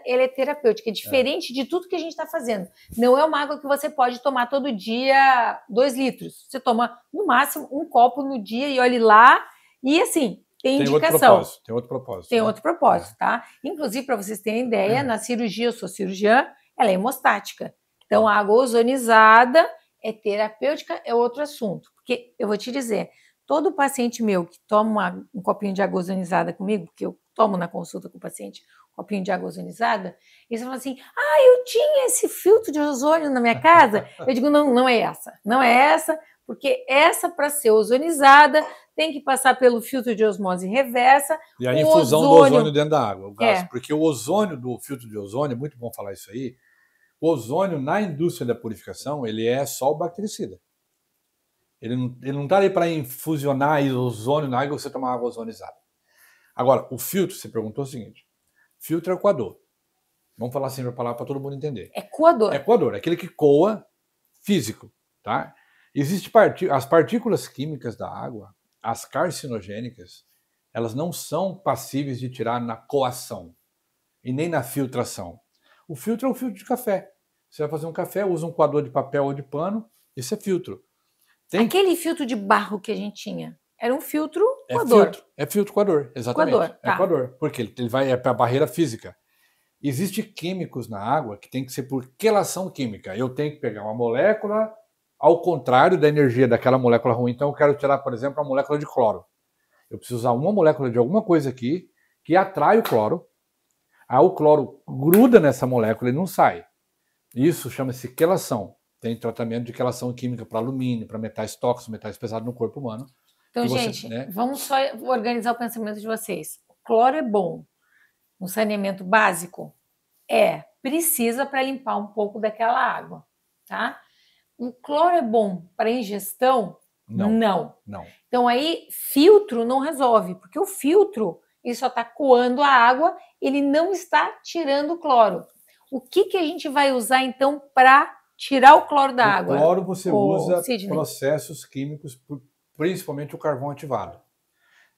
ela é terapêutica, é diferente de tudo que a gente está fazendo. Não é uma água que você pode tomar todo dia 2 litros. Você toma, no máximo, 1 copo no dia e olhe lá. E, assim, tem indicação. Tem outro propósito. Tem outro propósito, tá? Inclusive, para vocês terem ideia, na cirurgia, eu sou cirurgiã, ela é hemostática. Então, a água ozonizada é terapêutica, é outro assunto. Porque, eu vou te dizer, todo paciente meu que toma um copinho de água ozonizada comigo, porque eu tomo na consulta com o paciente um copinho de água ozonizada, eles falam assim, eu tinha esse filtro de ozônio na minha casa. Eu digo, não é essa. Não é essa, porque essa, para ser ozonizada, tem que passar pelo filtro de osmose reversa. E a infusão do ozônio dentro da água, o gás. Porque o ozônio do filtro de ozônio, é muito bom falar isso aí, o ozônio na indústria da purificação, ele é só o bactericida. Ele não está ali para infusionar ozônio na água e você tomar água ozonizada. Agora, o filtro, você perguntou o seguinte, filtro é coador. Vamos falar sempre a palavra para todo mundo entender. É coador. É coador, é aquele que coa físico, tá? Existem as partículas químicas da água, as carcinogênicas, elas não são passíveis de tirar na coação e nem na filtração. O filtro é um filtro de café. Você vai fazer um café, usa um coador de papel ou de pano, isso é filtro. Aquele filtro de barro que a gente tinha, era um filtro coador. É filtro coador, exatamente. Coador, tá. É coador, porque ele vai para a barreira física. Existem químicos na água que tem que ser por quelação química. Eu tenho que pegar uma molécula ao contrário da energia daquela molécula ruim. Então eu quero tirar, por exemplo, a molécula de cloro. Eu preciso usar uma molécula de alguma coisa aqui que atrai o cloro. Aí o cloro gruda nessa molécula e não sai. Isso chama-se quelação. Tem tratamento de quelação química para alumínio, para metais tóxicos, metais pesados no corpo humano. Então, gente, vamos só organizar o pensamento de vocês. O cloro é bom no saneamento básico? Precisa para limpar um pouco daquela água, tá? O cloro é bom para ingestão? Não. Então, aí, filtro não resolve, porque o filtro ele só está coando a água, ele não está tirando o cloro. O que a gente vai usar, então, para tirar o cloro da água? O cloro você usa processos químicos, principalmente o carvão ativado.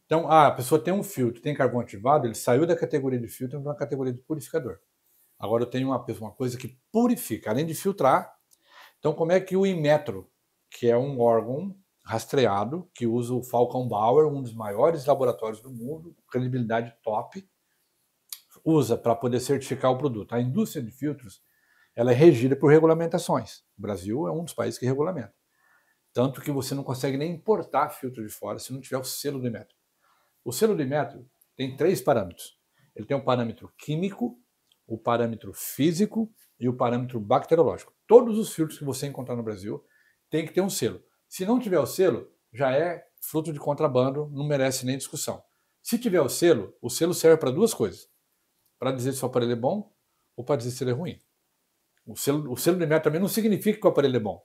Então, a pessoa tem um filtro, tem carvão ativado, ele saiu da categoria de filtro e entrou na categoria de purificador. Agora eu tenho uma coisa que purifica, além de filtrar. Então, como é que o Inmetro, que é um órgão rastreado, que usa o Falcon Bauer, um dos maiores laboratórios do mundo, credibilidade top, usa para poder certificar o produto? A indústria de filtros, ela é regida por regulamentações. O Brasil é um dos países que regulamenta. Tanto que você não consegue nem importar filtro de fora se não tiver o selo do Inmetro. O selo do Inmetro tem 3 parâmetros. Ele tem o parâmetro químico, o parâmetro físico e o parâmetro bacteriológico. Todos os filtros que você encontrar no Brasil tem que ter um selo. Se não tiver o selo, já é fruto de contrabando, não merece nem discussão. Se tiver o selo serve para 2 coisas. Para dizer se o aparelho é bom ou para dizer se ele é ruim. O selo do Inmetro também não significa que o aparelho é bom.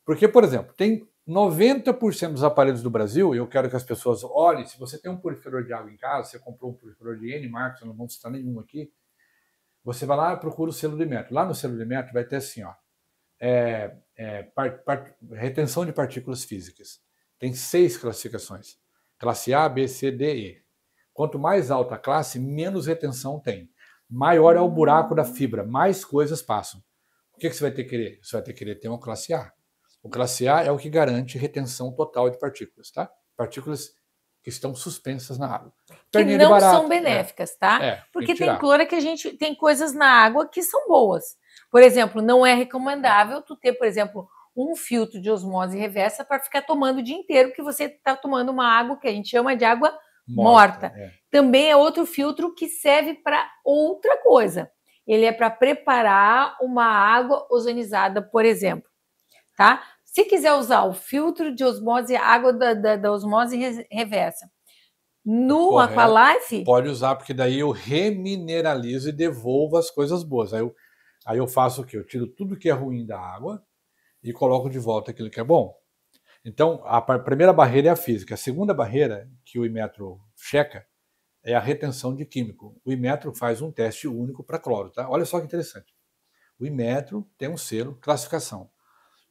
Porque, por exemplo, tem 90% dos aparelhos do Brasil, e eu quero que as pessoas olhem, se você tem um purificador de água em casa, você comprou um purificador de N marcas, eu não vou citar nenhum aqui, você vai lá e procura o selo do Inmetro. Lá no selo do Inmetro vai ter assim, ó, retenção de partículas físicas. Tem 6 classificações. Classe A, B, C, D, E. Quanto mais alta a classe, menos retenção tem. Maior é o buraco da fibra, mais coisas passam. O que você vai ter que querer? Você vai ter que querer ter uma classe A. O classe A é o que garante retenção total de partículas, tá? Partículas que estão suspensas na água. Que não são benéficas, tá? Porque tem cloro que a gente tem coisas na água que são boas. Por exemplo, não é recomendável tu ter, por exemplo, um filtro de osmose reversa para ficar tomando o dia inteiro, que você está tomando uma água que a gente chama de água morta. Também é outro filtro que serve para outra coisa. Ele é para preparar uma água ozonizada, por exemplo, tá? Se quiser usar o filtro de osmose, água da osmose reversa, no Aqualife... Pode usar, porque daí eu remineralizo e devolvo as coisas boas. Aí eu faço o quê? Eu tiro tudo que é ruim da água e coloco de volta aquilo que é bom. Então, a primeira barreira é a física. A segunda barreira que o Inmetro checa é a retenção de químico. O Inmetro faz um teste único para cloro, tá? Olha só que interessante. O Inmetro tem um selo, classificação.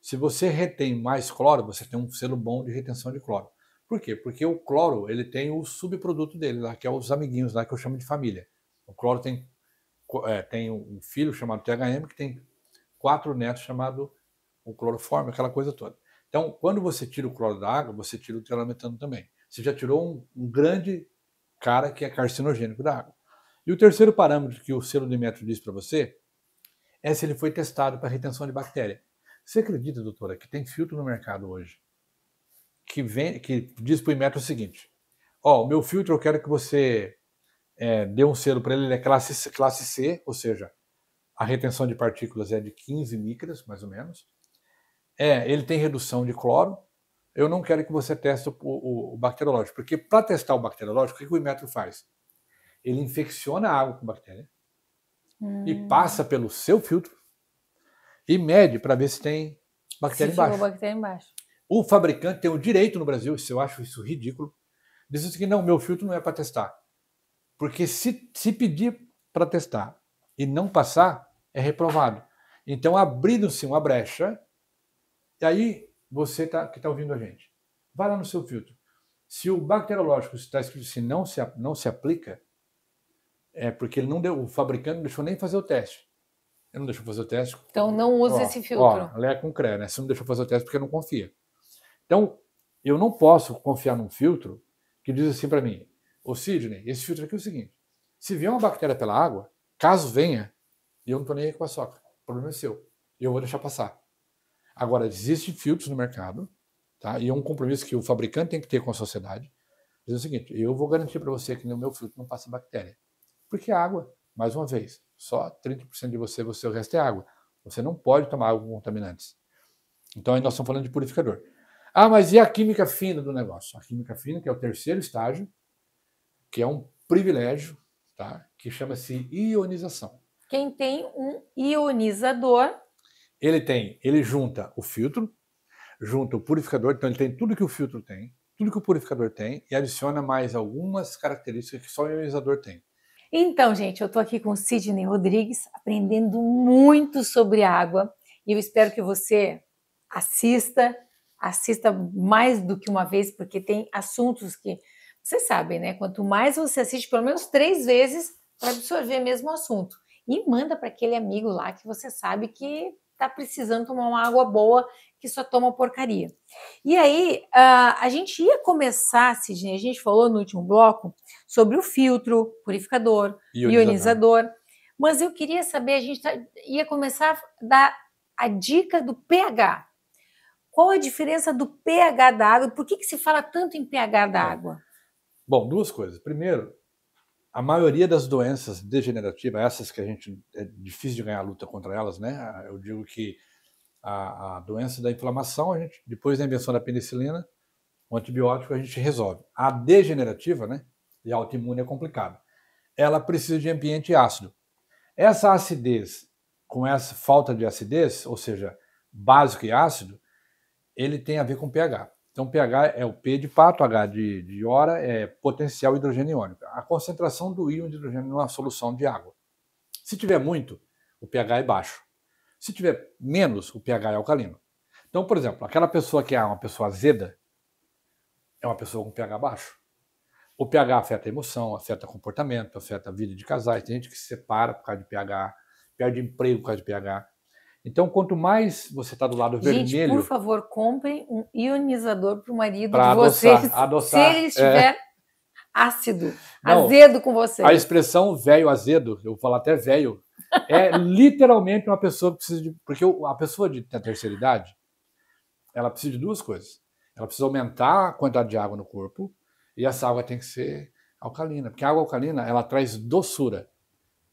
Se você retém mais cloro, você tem um selo bom de retenção de cloro. Por quê? Porque o cloro ele tem o subproduto dele, lá, que é os amiguinhos lá que eu chamo de família. O cloro tem um filho chamado THM, que tem 4 netos chamado o cloroforme, aquela coisa toda. Então, quando você tira o cloro da água, você tira o triometano também. Você já tirou um grande cara que é carcinogênico da água. E o terceiro parâmetro que o selo de metro diz para você é se ele foi testado para retenção de bactéria. Você acredita, doutora, que tem filtro no mercado hoje que diz para o Inmetro o seguinte: ó, o meu filtro eu quero que você dê um selo para ele é classe C, ou seja, a retenção de partículas é de 15 micras, mais ou menos. Ele tem redução de cloro. Eu não quero que você teste o bacteriológico, porque para testar o bacteriológico, o que o Inmetro faz? Ele infecciona a água com bactéria e passa pelo seu filtro e mede para ver se tem bactéria embaixo. O fabricante tem o direito no Brasil, eu acho isso ridículo, diz o seguinte: não, meu filtro não é para testar. Porque se pedir para testar e não passar, é reprovado. Então, abrindo-se uma brecha, e aí você que está ouvindo a gente, vai lá no seu filtro. Se o bacteriológico está escrito assim, não se aplica, é porque ele não deu, o fabricante não deixou nem fazer o teste. Ele não deixou fazer o teste. Então, não use esse filtro. Lé com CRE, né? Você não deixou fazer o teste porque não confia. Então, eu não posso confiar num filtro que diz assim para mim: ô Sidney, esse filtro aqui é o seguinte, se vier uma bactéria pela água, caso venha, eu não estou nem aí com a soca, o problema é seu, eu vou deixar passar. Agora, existem filtros no mercado, tá? E é um compromisso que o fabricante tem que ter com a sociedade, diz o seguinte: eu vou garantir para você que no meu filtro não passa bactéria. Porque a água, mais uma vez, só 30% de você, o resto é água. Você não pode tomar água com contaminantes. Então, aí nós estamos falando de purificador. Ah, mas e a química fina do negócio? A química fina, que é o terceiro estágio, que é um privilégio, tá? Que chama-se ionização. Quem tem um ionizador... Ele junta o filtro, junta o purificador, então ele tem tudo que o filtro tem, tudo que o purificador tem, e adiciona mais algumas características que só o ionizador tem. Então, gente, eu estou aqui com o Sidney Rodrigues, aprendendo muito sobre água, e eu espero que você assista mais do que uma vez, porque tem assuntos que, vocês sabem, né? Quanto mais você assiste, pelo menos 3 vezes, para absorver mesmo o assunto. E manda para aquele amigo lá que você sabe que está precisando tomar uma água boa, que só toma porcaria. E aí, a gente ia começar, Sidney, a gente falou no último bloco sobre o filtro, purificador, ionizador, mas eu queria saber, a gente ia começar a dar a dica do pH. Qual a diferença do pH da água? Por que se fala tanto em pH da água? Bom, 2 coisas. Primeiro, a maioria das doenças degenerativas, essas que a gente é difícil de ganhar a luta contra elas, né? Eu digo que a doença da inflamação, a gente, depois da invenção da penicilina, o antibiótico a gente resolve. A degenerativa, né? E a autoimune é complicado. Ela precisa de ambiente ácido. Essa acidez, com essa falta de acidez, ou seja, básico e ácido, ele tem a ver com pH. Então, pH é o P de pato, H de hora, é potencial hidrogênio iônico. A concentração do íon de hidrogênio numa solução de água. Se tiver muito, o pH é baixo. Se tiver menos, o pH é alcalino. Então, por exemplo, aquela pessoa que é uma pessoa azeda, é uma pessoa com pH baixo. O pH afeta a emoção, afeta comportamento, afeta a vida de casais. Tem gente que se separa por causa de pH, perde emprego por causa de pH. Então, quanto mais você está do lado vermelho... Gente, por favor, comprem um ionizador para o marido de vocês, se ele estiver ácido, azedo com vocês. A expressão velho azedo, eu vou falar até velho, é literalmente uma pessoa que precisa de... Porque a pessoa da terceira idade, ela precisa de 2 coisas. Ela precisa aumentar a quantidade de água no corpo e essa água tem que ser alcalina. Porque a água alcalina, ela traz doçura.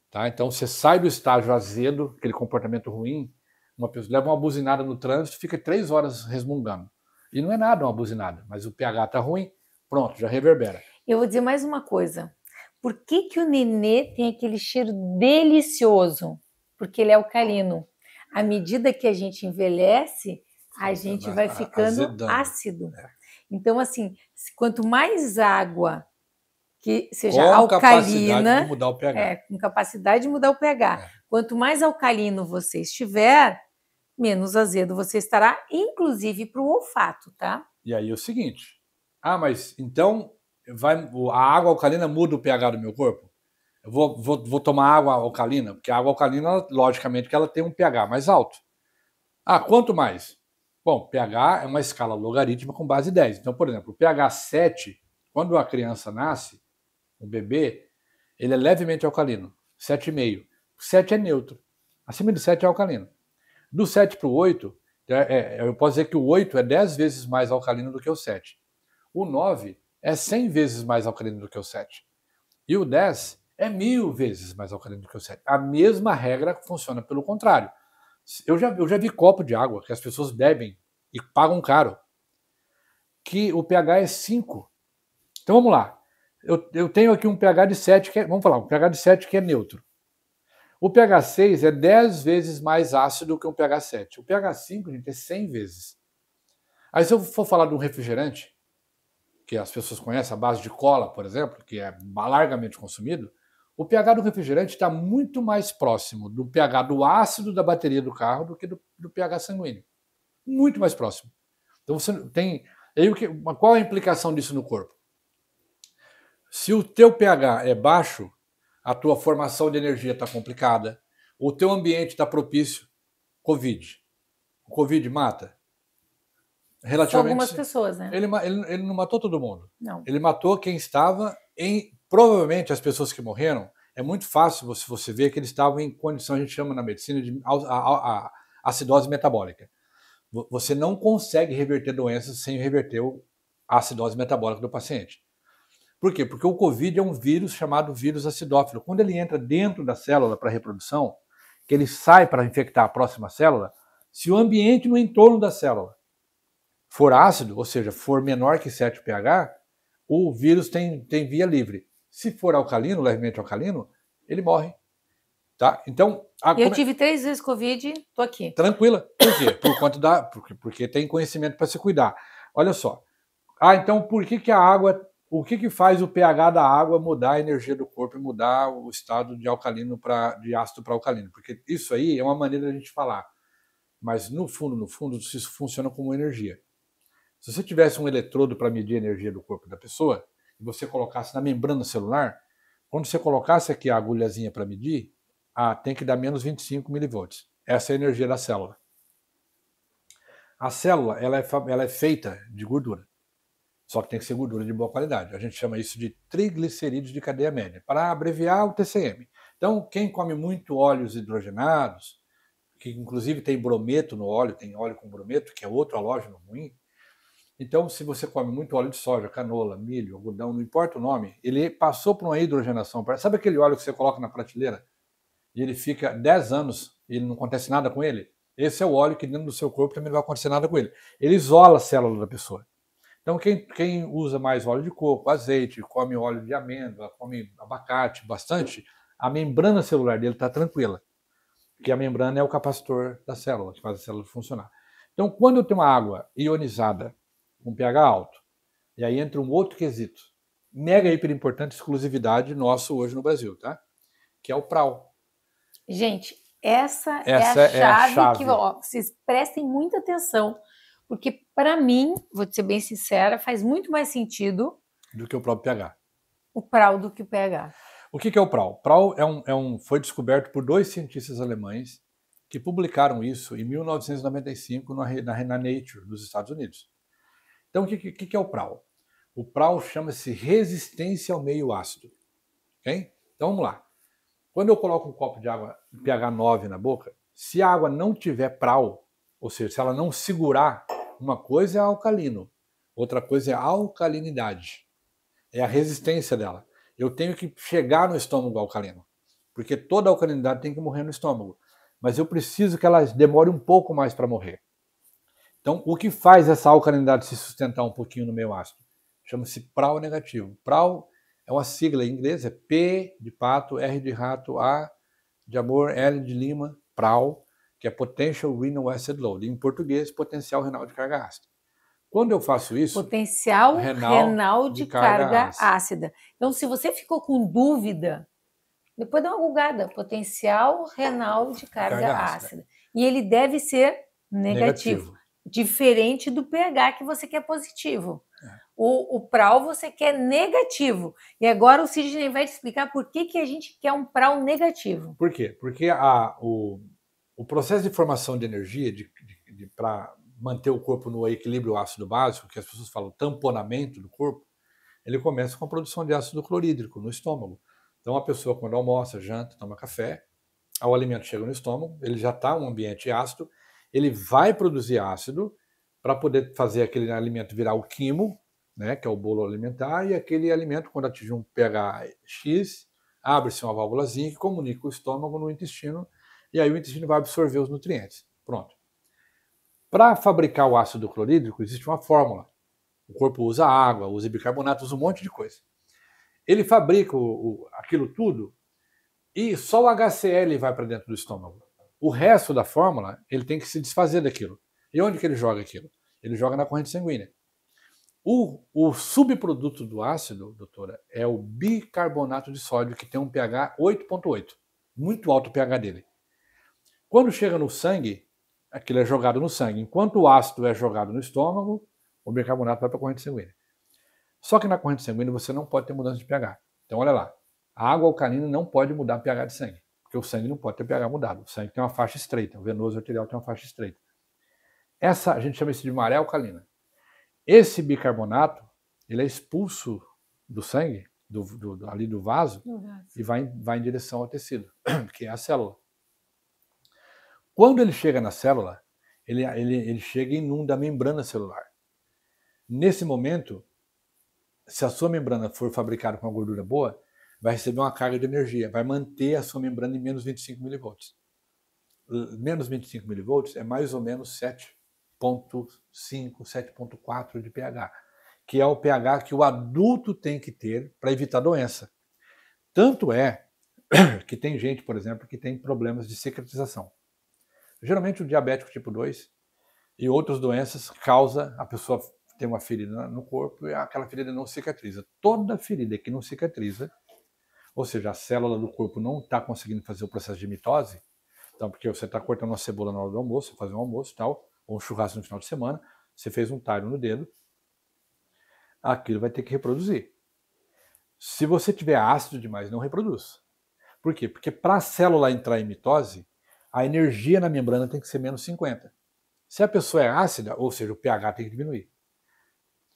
Tá? Então, você sai do estágio azedo, aquele comportamento ruim, uma pessoa leva uma buzinada no trânsito, fica 3 horas resmungando. E não é nada uma buzinada, mas o pH está ruim, pronto, já reverbera. Eu vou dizer mais uma coisa. Por que o nenê tem aquele cheiro delicioso? Porque ele é alcalino. À medida que a gente envelhece, a gente vai ficando ácido. Então, assim, quanto mais água que seja alcalina, capacidade de mudar o pH. Com capacidade de mudar o pH. Quanto mais alcalino você estiver, menos azedo você estará, inclusive para o olfato, tá? E aí é o seguinte, mas então a água alcalina muda o pH do meu corpo? Eu vou tomar água alcalina, porque a água alcalina, logicamente, que ela tem um pH mais alto. Quanto mais? Bom, pH é uma escala logarítmica com base 10. Então, por exemplo, o pH 7, quando a criança nasce, o bebê, ele é levemente alcalino, 7,5. 7 é neutro. Acima de 7 é alcalino. Do 7 para o 8, eu posso dizer que o 8 é 10 vezes mais alcalino do que o 7. O 9 é 100 vezes mais alcalino do que o 7. E o 10 é 1000 vezes mais alcalino do que o 7. A mesma regra funciona pelo contrário. Eu já vi copo de água que as pessoas bebem e pagam caro, que o pH é 5. Então vamos lá. Eu tenho aqui um pH de 7, vamos falar, um pH de 7 que é neutro. O pH 6 é 10 vezes mais ácido que um pH 7. O pH 5, gente, é 100 vezes. Aí se eu for falar de um refrigerante, que as pessoas conhecem, a base de cola, por exemplo, que é largamente consumido, o pH do refrigerante está muito mais próximo do pH do ácido da bateria do carro do que do pH sanguíneo. Muito mais próximo. Então você tem... Qual é a implicação disso no corpo? Se o teu pH é baixo, a tua formação de energia está complicada, o teu ambiente está propício. Covid. O Covid mata? Relativamente. Só algumas pessoas, né? Ele não matou todo mundo. Não. Ele matou quem estava em... Provavelmente as pessoas que morreram, é muito fácil você ver que eles estavam em condição, a gente chama na medicina de acidose metabólica. Você não consegue reverter doenças sem reverter a acidose metabólica do paciente. Por quê? Porque o Covid é um vírus chamado vírus acidófilo. Quando ele entra dentro da célula para reprodução, que ele sai para infectar a próxima célula, se o ambiente no entorno da célula for ácido, ou seja, for menor que 7 pH, o vírus tem via livre. Se for alcalino, levemente alcalino, ele morre. Tá? Então, eu tive 3 vezes Covid, tô aqui. Tranquila. Por quê? Por conta porque tem conhecimento para se cuidar. Olha só. Então por que a água... O que faz o pH da água mudar a energia do corpo e mudar o estado de alcalino de ácido para alcalino? Porque isso aí é uma maneira da gente falar. Mas no fundo, isso funciona como energia. Se você tivesse um eletrodo para medir a energia do corpo da pessoa e você colocasse na membrana celular, quando você colocasse aqui a agulhazinha para medir, tem que dar menos 25 milivolts. Essa é a energia da célula. A célula ela é feita de gordura. Só que tem que ser gordura de boa qualidade. A gente chama isso de triglicerídeos de cadeia média, para abreviar o TCM. Então, quem come muito óleos hidrogenados, que inclusive tem brometo no óleo, tem óleo com brometo, que é outro halógeno ruim. Então, se você come muito óleo de soja, canola, milho, algodão, não importa o nome, ele passou por uma hidrogenação. Sabe aquele óleo que você coloca na prateleira e ele fica 10 anos e não acontece nada com ele? Esse é o óleo que dentro do seu corpo também não vai acontecer nada com ele. Ele isola a célula da pessoa. Então, quem usa mais óleo de coco, azeite, come óleo de amêndoa, come abacate bastante, a membrana celular dele está tranquila. Porque a membrana é o capacitor da célula, que faz a célula funcionar. Então, quando eu tenho uma água ionizada com pH alto, e aí entra um outro quesito, mega hiper importante, exclusividade nosso hoje no Brasil, tá? Que é o PRAL. Gente, essa é a chave que vocês prestem muita atenção, porque para mim, vou te ser bem sincera, faz muito mais sentido do que o próprio pH. O PRAL do que o pH. O que é o PRAL? PRAL foi descoberto por 2 cientistas alemães que publicaram isso em 1995 na Nature, dos Estados Unidos. Então, o que é o PRAL? O PRAL chama-se resistência ao meio ácido. Okay? Então, vamos lá. Quando eu coloco um copo de água pH 9 na boca, se a água não tiver PRAL, ou seja, se ela não segurar, uma coisa é alcalino, outra coisa é a alcalinidade. É a resistência dela. Eu tenho que chegar no estômago alcalino, porque toda alcalinidade tem que morrer no estômago. Mas eu preciso que ela demore um pouco mais para morrer. Então, o que faz essa alcalinidade se sustentar um pouquinho no meio ácido? Chama-se PRAL negativo. PRAL é uma sigla em inglês, é P de pato, R de rato, A de amor, L de lima, PRAL, que é Potential Renal Acid Load. Em português, potencial renal de carga ácida. Quando eu faço isso... Potencial renal de carga ácida. Então, se você ficou com dúvida, depois dá uma googada. Potencial renal de carga ácida. E ele deve ser negativo. Diferente do pH que você quer positivo. O PRAL você quer negativo. E agora o Sidney vai te explicar por que a gente quer um PRAL negativo. Por quê? Porque o processo de formação de energia para manter o corpo no equilíbrio ácido básico, que as pessoas falam tamponamento do corpo, ele começa com a produção de ácido clorídrico no estômago. Então a pessoa quando almoça, janta, toma café, o alimento chega no estômago, ele já está em um ambiente ácido, ele vai produzir ácido para poder fazer aquele alimento virar o quimo, né, que é o bolo alimentar, e aquele alimento, quando atinge um pH X, abre-se uma válvulazinha que comunica o estômago no intestino, e aí o intestino vai absorver os nutrientes. Pronto. Para fabricar o ácido clorídrico, existe uma fórmula. O corpo usa água, usa bicarbonato, usa um monte de coisa. Ele fabrica aquilo tudo e só o HCl vai para dentro do estômago. O resto da fórmula, ele tem que se desfazer daquilo. E onde que ele joga aquilo? Ele joga na corrente sanguínea. O subproduto do ácido, doutora, é o bicarbonato de sódio, que tem um pH 8,8. Muito alto o pH dele. Quando chega no sangue, aquilo é jogado no sangue. Enquanto o ácido é jogado no estômago, o bicarbonato vai para a corrente sanguínea. Só que na corrente sanguínea você não pode ter mudança de pH. Então olha lá, a água alcalina não pode mudar pH de sangue, porque o sangue não pode ter pH mudado. O sangue tem uma faixa estreita, o venoso arterial tem uma faixa estreita. A gente chama isso de maré alcalina. Esse bicarbonato, ele é expulso do sangue, ali do vaso, e vai em direção ao tecido, que é a célula. Quando ele chega na célula, ele chega e inunda a membrana celular. Nesse momento, se a sua membrana for fabricada com uma gordura boa, vai receber uma carga de energia, vai manter a sua membrana em menos 25 mV. Menos 25 mV é mais ou menos 7,5, 7,4 de pH, que é o pH que o adulto tem que ter para evitar doença. Tanto é que tem gente, por exemplo, que tem problemas de cicatrização. Geralmente o diabético tipo 2 e outras doenças causa a pessoa tem uma ferida no corpo e aquela ferida não cicatriza. Toda ferida que não cicatriza, ou seja, a célula do corpo não está conseguindo fazer o processo de mitose, então porque você está cortando uma cebola na hora do almoço, fazer um almoço e tal, ou um churrasco no final de semana, você fez um talho no dedo, aquilo vai ter que reproduzir. Se você tiver ácido demais, não reproduz. Por quê? Porque para a célula entrar em mitose, a energia na membrana tem que ser menos 50. Se a pessoa é ácida, ou seja, o pH tem que diminuir.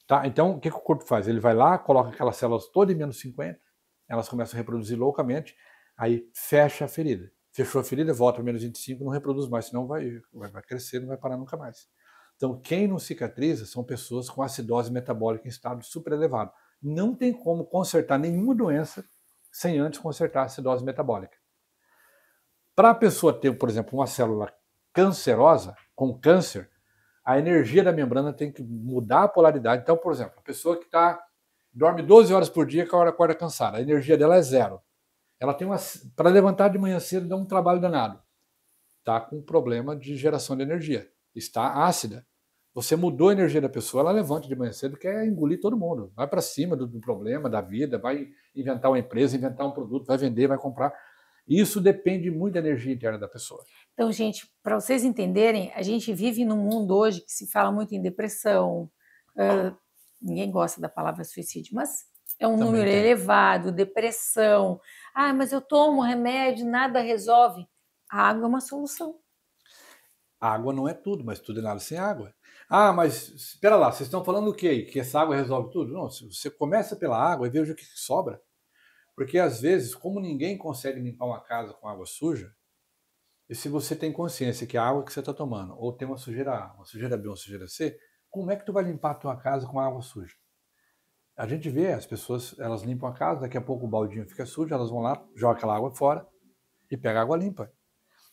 Tá? Então, o que o corpo faz? Ele vai lá, coloca aquelas células todas em menos 50, elas começam a reproduzir loucamente, aí fecha a ferida. Fechou a ferida, volta para menos 25, não reproduz mais, senão vai crescer, não vai parar nunca mais. Então, quem não cicatriza são pessoas com acidose metabólica em estado super elevado. Não tem como consertar nenhuma doença sem antes consertar a acidose metabólica. Para a pessoa ter, por exemplo, uma célula cancerosa, com câncer, a energia da membrana tem que mudar a polaridade. Então, por exemplo, a pessoa que dorme 12 horas por dia, que a hora acorda cansada, a energia dela é zero. Ela tem para levantar de manhã cedo dá um trabalho danado. Está com problema de geração de energia. Está ácida. Você mudou a energia da pessoa, ela levanta de manhã cedo e quer engolir todo mundo. Vai para cima do problema, da vida, vai inventar uma empresa, inventar um produto, vai vender, vai comprar. Isso depende muito da energia interna da pessoa. Então, gente, para vocês entenderem, a gente vive num mundo hoje que se fala muito em depressão. Ninguém gosta da palavra suicídio, mas é um Também número elevado, depressão. Ah, mas eu tomo remédio, nada resolve. A água é uma solução. A água não é tudo, mas tudo é nada sem água. Ah, mas espera lá, vocês estão falando o quê? Que essa água resolve tudo? Não, você começa pela água e veja o que sobra. Porque às vezes, como ninguém consegue limpar uma casa com água suja, e se você tem consciência que a água que você está tomando ou tem uma sujeira A, uma sujeira B, uma sujeira C, como é que tu vai limpar a tua casa com água suja? A gente vê as pessoas, elas limpam a casa, daqui a pouco o baldinho fica sujo, elas vão lá, jogam aquela água fora e pegam a água limpa.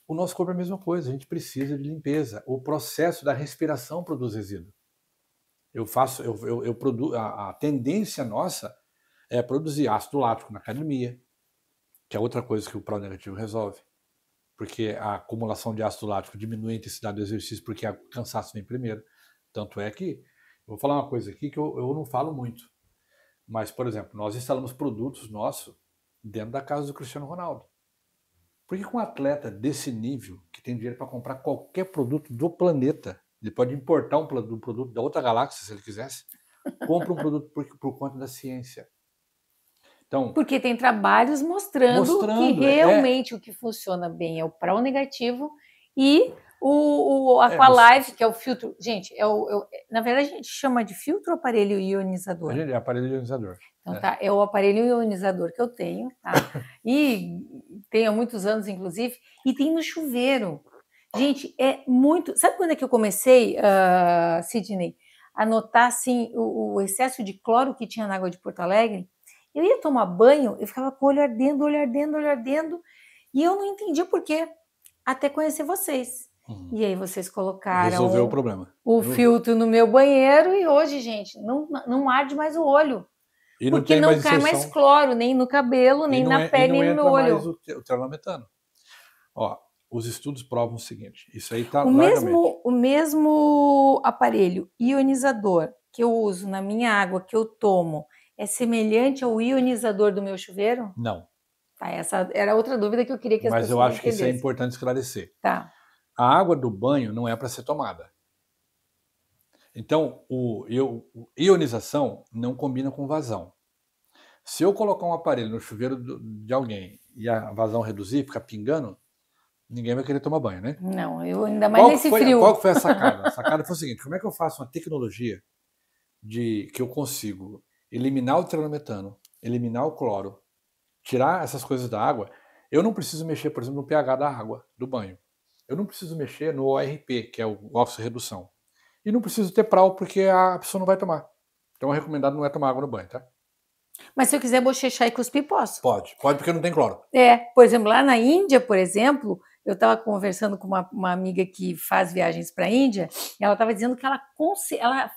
O nosso corpo é a mesma coisa, a gente precisa de limpeza. O processo da respiração produz resíduo. A tendência nossa é produzir ácido lático na academia, que é outra coisa que o PRAL negativo resolve. Porque a acumulação de ácido lático diminui a intensidade do exercício, porque o cansaço vem primeiro. Tanto é que, eu vou falar uma coisa aqui que eu não falo muito, mas, por exemplo, nós instalamos produtos nossos dentro da casa do Cristiano Ronaldo. Porque com um atleta desse nível, que tem dinheiro para comprar qualquer produto do planeta, ele pode importar um produto da outra galáxia, se ele quisesse, compra um produto por conta da ciência. Então, porque tem trabalhos mostrando que realmente o que funciona bem é o pró negativo e o Aqualive, que é o filtro. Gente, na verdade a gente chama de filtro aparelho ionizador. A gente é aparelho ionizador. Então, tá, é o aparelho ionizador que eu tenho, tá? E tenho há muitos anos, inclusive, e tem no chuveiro. Gente, é muito. Sabe quando é que eu comecei, Sidney, a notar assim, o excesso de cloro que tinha na água de Porto Alegre? Eu ia tomar banho, eu ficava com o olho ardendo, olho ardendo, olho ardendo, e eu não entendia por quê, até conhecer vocês. E aí vocês colocaram resolveu o problema. O filtro no meu banheiro e hoje, gente, não arde mais o olho. E porque não cai mais cloro, nem no cabelo, nem na pele, nem no meu olho. Mais o termometano. Ó, os estudos provam o seguinte, isso aí tá o mesmo aparelho ionizador que eu uso na minha água que eu tomo é semelhante ao ionizador do meu chuveiro? Não. Tá, essa era outra dúvida que eu queria que as pessoas entendessem. Mas eu acho que isso é importante esclarecer. Tá. A água do banho não é para ser tomada. Então, ionização não combina com vazão. Se eu colocar um aparelho no chuveiro de alguém e a vazão reduzir, ficar pingando, ninguém vai querer tomar banho, né? Não, eu ainda mais nesse frio. Qual foi a sacada? A sacada foi o seguinte, como é que eu faço uma tecnologia que eu consigo eliminar o termometano, eliminar o cloro, tirar essas coisas da água? Eu não preciso mexer, por exemplo, no pH da água, do banho. Eu não preciso mexer no ORP, que é o óxido de redução. E não preciso ter PRAL, porque a pessoa não vai tomar. Então, o recomendado não é tomar água no banho, tá? Mas se eu quiser bochechar e cuspir, posso? Pode porque não tem cloro. Por exemplo, lá na Índia, por exemplo, eu estava conversando com uma amiga que faz viagens para a Índia, e ela estava dizendo que ela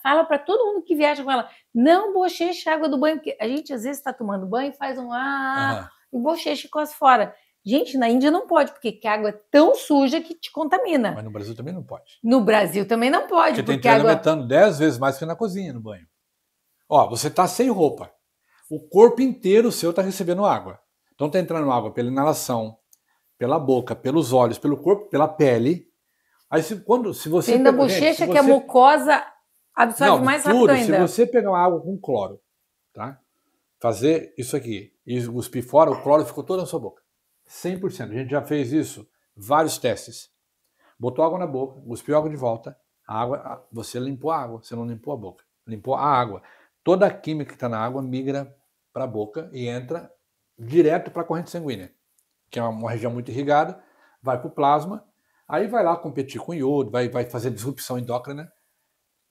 fala para todo mundo que viaja com ela, não bochecha a água do banho, porque a gente às vezes está tomando banho, faz e bochecha e cospe fora. Gente, na Índia não pode, porque a água é tão suja que te contamina. Mas no Brasil também não pode. No Brasil também não pode. Porque tem termometano 10 vezes mais que na cozinha, no banho. Ó, você tá sem roupa. O corpo inteiro seu está recebendo água. Então está entrando água pela inalação, pela boca, pelos olhos, pelo corpo, pela pele. Aí se você ainda bochecha, que a mucosa absorve mais rápido ainda. Se você pegar uma água com cloro, tá? Fazer isso aqui e cuspir fora, o cloro ficou todo na sua boca. 100%. A gente já fez isso, vários testes. Botou água na boca, cuspiu água de volta, você limpou a água, você não limpou a boca, limpou a água. Toda a química que está na água migra para a boca e entra direto para a corrente sanguínea, que é uma região muito irrigada, vai para o plasma, aí vai lá competir com iodo, vai fazer disrupção endócrina.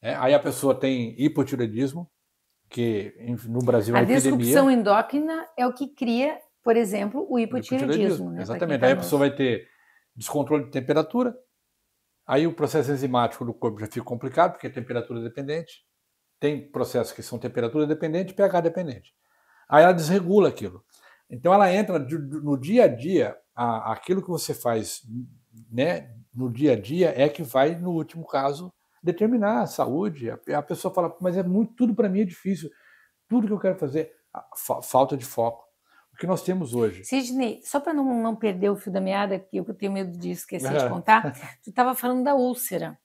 Aí a pessoa tem hipotireoidismo, que no Brasil é epidemia. A disrupção endócrina é o que cria, por exemplo, o hipotireoidismo. Né? Exatamente. Aí a pessoa vai ter descontrole de temperatura, aí o processo enzimático do corpo já fica complicado, porque é temperatura dependente. Tem processos que são temperatura dependente e pH dependente. Aí ela desregula aquilo. Então ela entra no dia a dia, aquilo que você faz, né, no dia a dia é que vai, no último caso, determinar a saúde. A pessoa fala, mas tudo para mim é difícil, tudo que eu quero fazer, falta de foco. O que nós temos hoje. Sidney, só para não perder o fio da meada, porque eu tenho medo de esquecer de contar, tu estava falando da úlcera.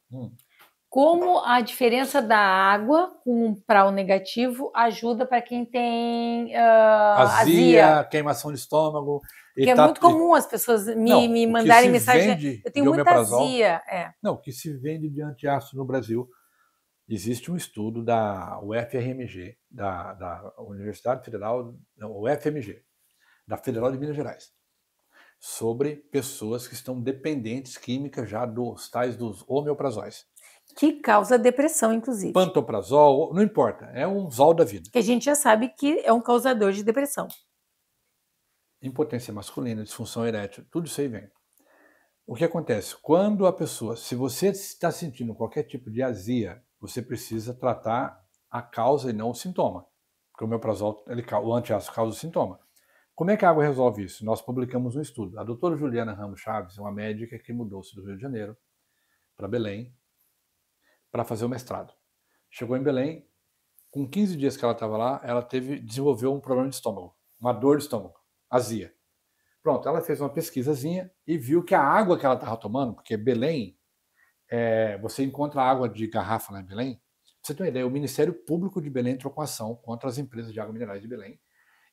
Como a diferença da água com um prau negativo ajuda para quem tem azia, queimação de estômago. Que é muito comum as pessoas me mandarem mensagem. Eu tenho muita azia. Não, o que se vende de antiácido no Brasil, existe um estudo da UFRMG, da Universidade Federal, não, UFMG, da Federal de Minas Gerais, sobre pessoas que estão dependentes químicas já dos tais dos omeprazóis. Que causa depressão, inclusive. Pantoprazol, não importa, é um zol da vida. Que a gente já sabe que é um causador de depressão. Impotência masculina, disfunção erétil, tudo isso aí vem. O que acontece? Quando a pessoa, se você está sentindo qualquer tipo de azia, você precisa tratar a causa e não o sintoma. Porque o omeprazol, o antiácido causa o sintoma. Como é que a água resolve isso? Nós publicamos um estudo. A doutora Juliana Ramos Chaves é uma médica que mudou-se do Rio de Janeiro para Belém para fazer o mestrado. Chegou em Belém, com 15 dias que ela estava lá, ela desenvolveu um problema de estômago, uma dor de estômago, azia. Pronto, ela fez uma pesquisazinha e viu que a água que ela estava tomando, porque Belém, você encontra água de garrafa lá em Belém. Pra você ter uma ideia, o Ministério Público de Belém entrou com ação contra as empresas de água minerais de Belém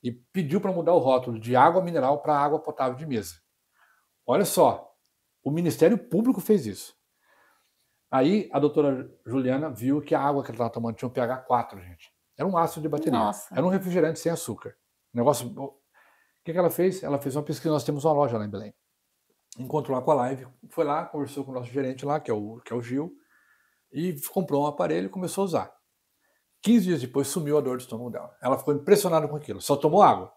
e pediu para mudar o rótulo de água mineral para água potável de mesa. Olha só, o Ministério Público fez isso. Aí a doutora Juliana viu que a água que ela estava tomando tinha um pH 4, gente. Era um ácido de bateria. Nossa. Era um refrigerante sem açúcar. Negócio. O que ela fez? Ela fez uma pesquisa. Nós temos uma loja lá em Belém. Encontrou lá com a Live, foi lá, conversou com o nosso gerente lá, que é o Gil, e comprou um aparelho e começou a usar. 15 dias depois sumiu a dor do estômago dela. Ela ficou impressionada com aquilo, só tomou água.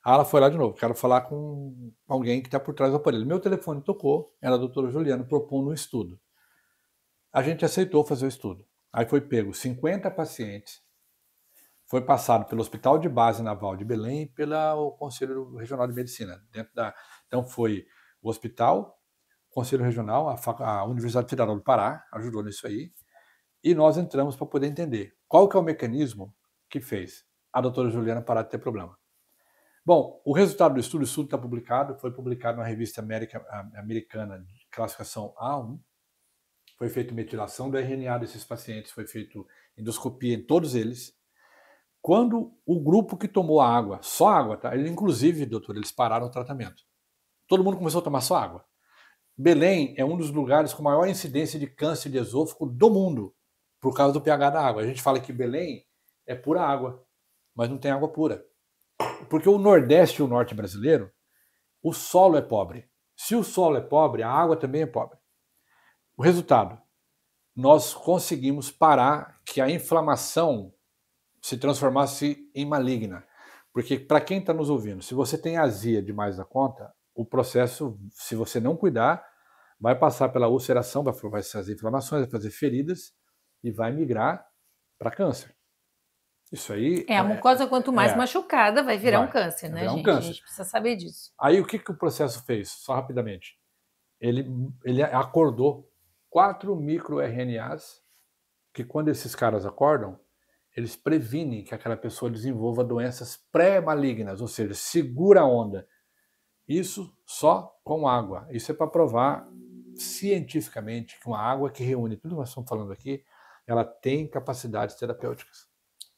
Aí ela foi lá de novo, quero falar com alguém que está por trás do aparelho. Meu telefone tocou, era a doutora Juliana propondo um estudo. A gente aceitou fazer o estudo. Aí foi pego 50 pacientes, foi passado pelo Hospital de Base Naval de Belém e pelo Conselho Regional de Medicina. Então foi o hospital, o Conselho Regional, a Universidade Federal do Pará ajudou nisso aí, e nós entramos para poder entender qual que é o mecanismo que fez a doutora Juliana parar de ter problema. Bom, o resultado do estudo está publicado, foi publicado na revista americana de classificação A1, foi feita metilação do RNA desses pacientes, foi feita endoscopia em todos eles. Quando o grupo que tomou a água, só água, tá? Inclusive, doutor, eles pararam o tratamento. Todo mundo começou a tomar só água. Belém é um dos lugares com maior incidência de câncer de esôfago do mundo, por causa do pH da água. A gente fala que Belém é pura água, mas não tem água pura. Porque o Nordeste e o Norte brasileiro, o solo é pobre. Se o solo é pobre, a água também é pobre. O resultado, nós conseguimos parar que a inflamação se transformasse em maligna. Porque para quem está nos ouvindo, se você tem azia demais da conta, o processo, se você não cuidar, vai passar pela ulceração, vai fazer inflamações, vai fazer feridas e vai migrar para câncer. Isso aí... A mucosa, quanto mais machucada, vai virar um câncer, né, gente? A gente precisa saber disso. Aí o que o processo fez? Só rapidamente. Ele acordou 4 microRNAs que, quando esses caras acordam, eles previnem que aquela pessoa desenvolva doenças pré-malignas, ou seja, segura a onda. Isso só com água. Isso é para provar cientificamente que uma água que reúne tudo que nós estamos falando aqui, ela tem capacidades terapêuticas.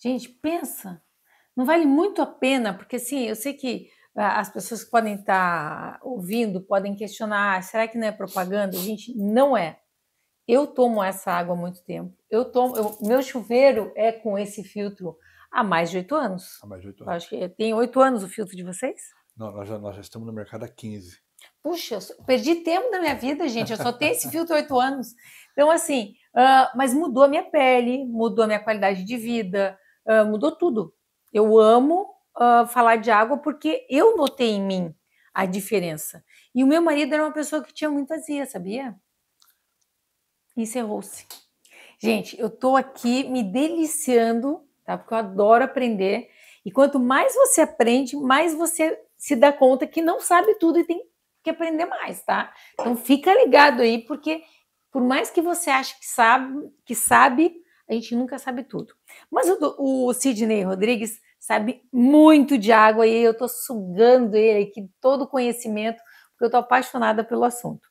Gente, pensa, não vale muito a pena, porque assim, eu sei que as pessoas que podem estar ouvindo podem questionar, será que não é propaganda? Gente, não é. Eu tomo essa água há muito tempo. Meu chuveiro é com esse filtro há mais de 8 anos. Há mais de 8 anos. Acho que tem 8 anos o filtro de vocês? Não, nós já estamos no mercado há 15. Puxa, eu perdi tempo da minha vida, gente. Eu só tenho esse filtro há 8 anos. Então, assim, mas mudou a minha pele, mudou a minha qualidade de vida, mudou tudo. Eu amo falar de água porque eu notei em mim a diferença. E o meu marido era uma pessoa que tinha muita azia, sabia? Encerrou-se. Gente, eu tô aqui me deliciando, tá? Porque eu adoro aprender. E quanto mais você aprende, mais você se dá conta que não sabe tudo e tem que aprender mais, tá? Então fica ligado aí, porque por mais que você ache que sabe, a gente nunca sabe tudo. Mas o Sidney Rodrigues sabe muito de água e eu tô sugando ele aqui, todo o conhecimento, porque eu tô apaixonada pelo assunto.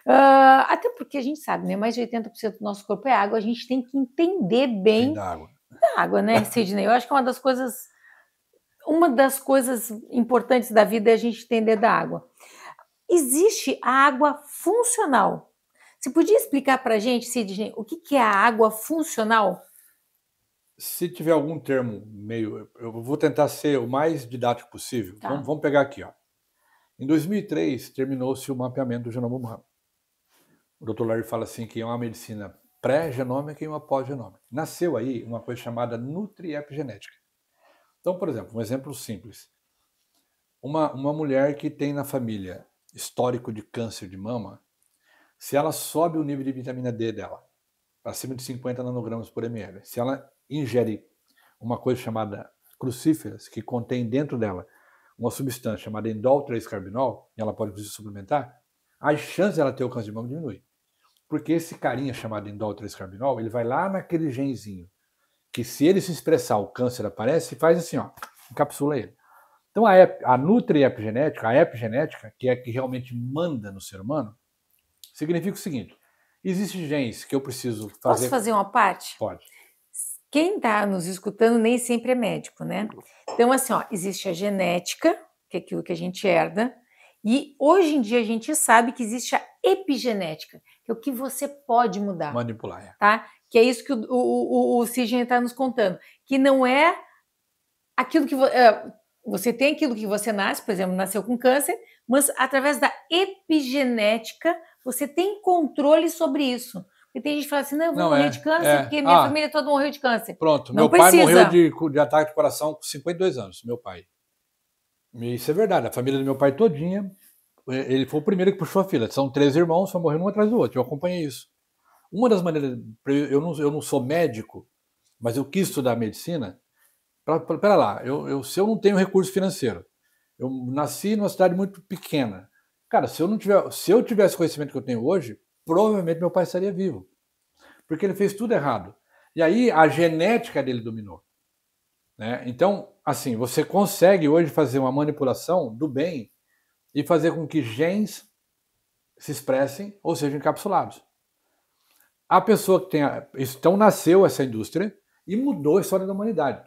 Até porque a gente sabe, né? Mais de 80% do nosso corpo é água, a gente tem que entender bem da água, né, Sidney? Eu acho que uma das coisas importantes da vida é a gente entender da água. Existe a água funcional. Você podia explicar para a gente, Sidney, o que é a água funcional? Se tiver algum termo meio... Eu vou tentar ser o mais didático possível. Tá. Vamos pegar aqui, ó. Em 2003, terminou-se o mapeamento do genoma humano. O Dr. Larry fala assim que é uma medicina pré-genômica e uma pós-genômica. Nasceu aí uma coisa chamada nutriepigenética. Então, por exemplo, um exemplo simples. Uma mulher que tem na família histórico de câncer de mama, se ela sobe o nível de vitamina D dela, acima de 50 nanogramas por ml, se ela ingere uma coisa chamada crucíferas, que contém dentro dela uma substância chamada indol 3-carbinol, e ela pode suplementar, a chance dela ter o câncer de mama diminui. Porque esse carinha chamado indol 3-carbinol, ele vai lá naquele genzinho, que se ele se expressar, o câncer aparece e faz assim, ó, encapsula ele. Então, a nutri-epigenética, a epigenética, que é a que realmente manda no ser humano, significa o seguinte: existem genes que eu preciso fazer... Posso fazer uma parte? Pode. Quem está nos escutando nem sempre é médico, né? Então, assim, ó, existe a genética, que é aquilo que a gente herda, e hoje em dia a gente sabe que existe a epigenética, que é o que você pode mudar. Manipular, é. Tá? Que é isso que o Sidney está nos contando, que não é aquilo que você tem aquilo que você nasce, por exemplo, nasceu com câncer, mas através da epigenética você tem controle sobre isso. Porque tem gente que fala assim, não, eu vou morrer de câncer porque minha família toda morreu de câncer. Pronto, não meu pai morreu de ataque de coração com 52 anos, meu pai. Isso é verdade, a família do meu pai todinha, ele foi o primeiro que puxou a fila. São 3 irmãos, foi morrendo um atrás do outro, eu acompanhei isso. Uma das maneiras, eu não sou médico, mas eu quis estudar medicina. Pera lá, se eu não tenho recurso financeiro, eu nasci numa cidade muito pequena. Cara, se eu tivesse o conhecimento que eu tenho hoje, provavelmente meu pai estaria vivo. Porque ele fez tudo errado. E aí a genética dele dominou. Né? Então, assim, você consegue hoje fazer uma manipulação do bem e fazer com que genes se expressem ou sejam encapsulados. A pessoa que tem... Então nasceu essa indústria e mudou a história da humanidade.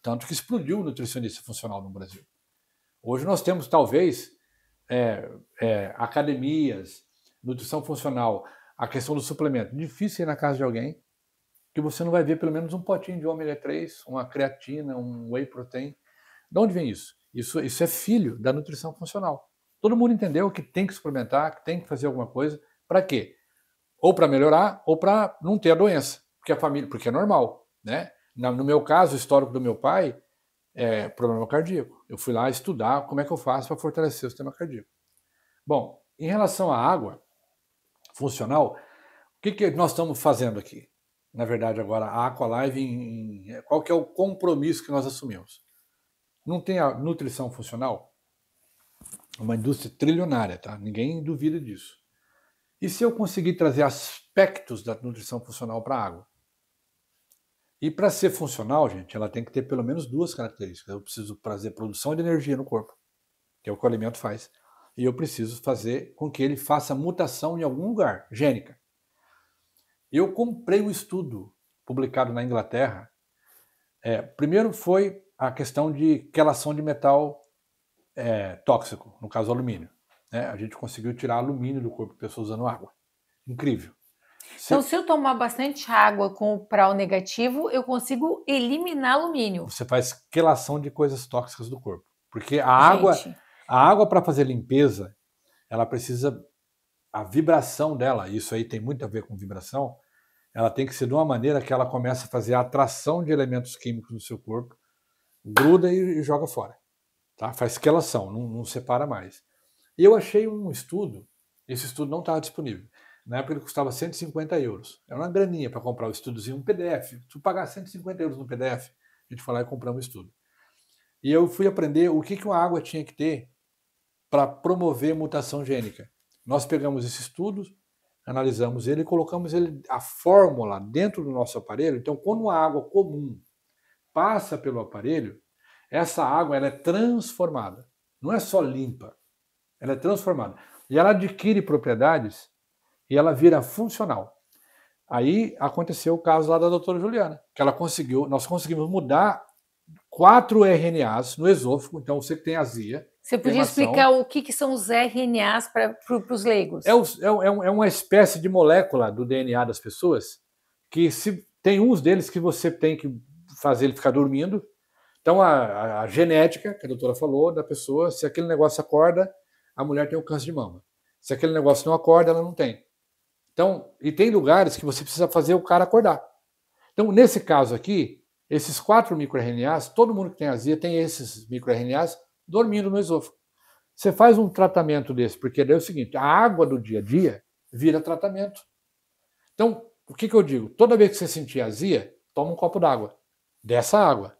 Tanto que explodiu o nutricionista funcional no Brasil. Hoje nós temos, talvez, academias, nutrição funcional, a questão do suplemento. Difícil ir na casa de alguém que você não vai ver pelo menos um potinho de ômega 3, uma creatina, um whey protein. De onde vem isso? Isso é filho da nutrição funcional. Todo mundo entendeu que tem que suplementar, que tem que fazer alguma coisa. Para quê? Ou para melhorar, ou para não ter a doença. Porque é normal. Né? No meu caso, o histórico do meu pai é problema cardíaco. Eu fui lá estudar como é que eu faço para fortalecer o sistema cardíaco. Bom, em relação à água funcional, o que nós estamos fazendo aqui? Na verdade, agora, a Aqualive, qual que é o compromisso que nós assumimos? Não tem a nutrição funcional? Uma indústria trilionária, tá? Ninguém duvida disso. E se eu conseguir trazer aspectos da nutrição funcional para a água? E para ser funcional, gente, ela tem que ter pelo menos 2 características. Eu preciso trazer produção de energia no corpo, que é o que o alimento faz. E eu preciso fazer com que ele faça mutação em algum lugar, gênica. Eu comprei um estudo publicado na Inglaterra. Primeiro foi a questão de quelação de metal tóxico, no caso alumínio. A gente conseguiu tirar alumínio do corpo de pessoas usando água. Incrível. Então, se eu tomar bastante água com o prau negativo, eu consigo eliminar alumínio. Você faz quelação de coisas tóxicas do corpo. Porque a água para fazer limpeza, ela precisa... A vibração dela, isso aí tem muito a ver com vibração, ela tem que ser de uma maneira que ela começa a fazer a atração de elementos químicos no seu corpo, gruda e joga fora. Tá? Faz quelação, não separa mais. E eu achei um estudo, esse estudo não estava disponível. Na época ele custava 150 euros. Era uma graninha para comprar o estudozinho, um PDF. Se eu pagar 150 euros no PDF, a gente foi lá e compramos um estudo. E eu fui aprender o que uma água tinha que ter para promover mutação gênica. Nós pegamos esse estudo, analisamos ele e colocamos a fórmula dentro do nosso aparelho. Então, quando uma água comum passa pelo aparelho, essa água ela é transformada. Não é só limpa, ela é transformada. E ela adquire propriedades e ela vira funcional. Aí aconteceu o caso lá da doutora Juliana, que nós conseguimos mudar 4 RNAs no esôfago. Então, você que tem azia... Você podia explicar o que são os RNAs para os leigos? É uma espécie de molécula do DNA das pessoas que tem uns deles que você tem que fazer ele ficar dormindo. Então, a genética, que a doutora falou, da pessoa, se aquele negócio acorda, a mulher tem o câncer de mama. Se aquele negócio não acorda, ela não tem. Então, e tem lugares que você precisa fazer o cara acordar. Então, nesse caso aqui, esses 4 microRNAs, todo mundo que tem azia tem esses microRNAs dormindo no esôfago. Você faz um tratamento desse, porque daí é o seguinte, a água do dia a dia vira tratamento. Então, o que eu digo? Toda vez que você sentir azia, toma um copo d'água. Dessa água.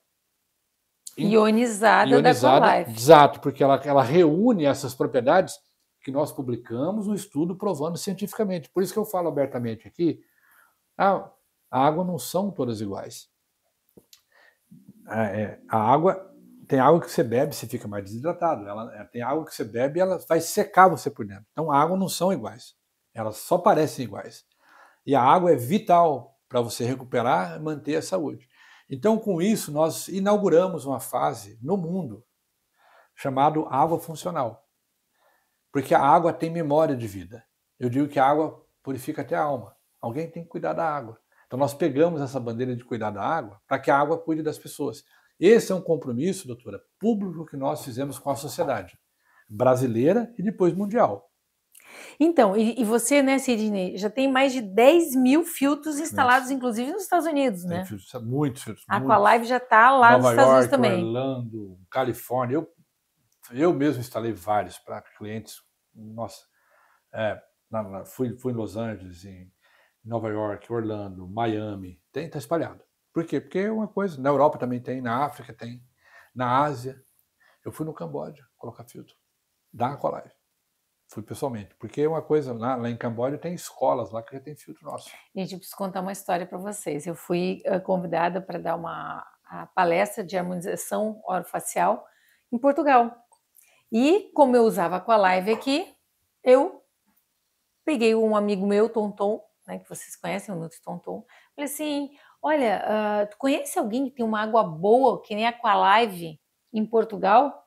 Ionizada da Aqualive. Exato, porque ela reúne essas propriedades que nós publicamos no estudo provando cientificamente. Por isso que eu falo abertamente aqui, a água não são todas iguais. A água tem água que você bebe, você fica mais desidratado. Tem água que você bebe e ela vai secar você por dentro. Então, a água não são iguais. Elas só parecem iguais. E a água é vital para você recuperar e manter a saúde. Então, com isso, nós inauguramos uma fase no mundo chamada água funcional. Porque a água tem memória de vida. Eu digo que a água purifica até a alma. Alguém tem que cuidar da água. Então, nós pegamos essa bandeira de cuidar da água para que a água cuide das pessoas. Esse é um compromisso, doutora, público que nós fizemos com a sociedade brasileira e depois mundial. Então, e você, né, Sidney, já tem mais de 10 mil filtros instalados, inclusive nos Estados Unidos, né? Tem filtros, muitos filtros. A Aqualive já está lá nos Estados Unidos também. Orlando, Califórnia. Eu mesmo instalei vários para clientes. Nossa, fui em Los Angeles, em Nova York, Orlando, Miami. Está espalhado. Por quê? Porque é uma coisa. Na Europa também tem, na África tem, na Ásia. Eu fui no Camboja colocar filtro da Aqualive. Fui pessoalmente, porque é uma coisa, lá em Camboja tem escolas lá que já tem filtro nosso. Gente, eu preciso contar uma história para vocês. Eu fui convidada para dar a palestra de harmonização orofacial em Portugal. E como eu usava a Aqualive aqui, eu peguei um amigo meu, Tonton, né, que vocês conhecem, o Nutri Tonton, falei assim, olha, tu conhece alguém que tem uma água boa, que nem a Aqualive, em Portugal?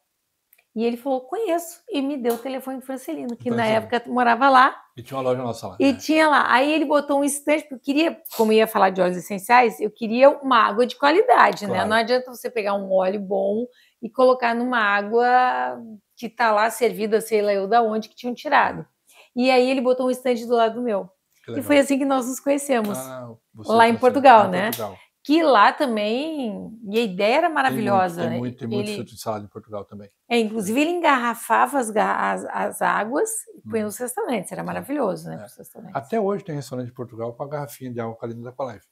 E ele falou, conheço, e me deu o telefone do Francelino, que na época morava lá. E tinha uma loja nossa lá. E tinha lá. Aí ele botou um estante, porque eu queria, como ia falar de óleos essenciais, eu queria uma água de qualidade, claro, né? Não adianta você pegar um óleo bom e colocar numa água que tá lá servida, sei lá eu da onde, que tinham tirado. E aí ele botou um estante do lado do meu. E foi assim que nós nos conhecemos. Lá em Portugal, né? Que lá também, e a ideia era maravilhosa. Tem muito filtro de salada em Portugal também. Inclusive ele engarrafava as águas e põe nos restaurantes, era maravilhoso, né? Até hoje tem restaurante em Portugal com a garrafinha de água alcalina da Aqualive,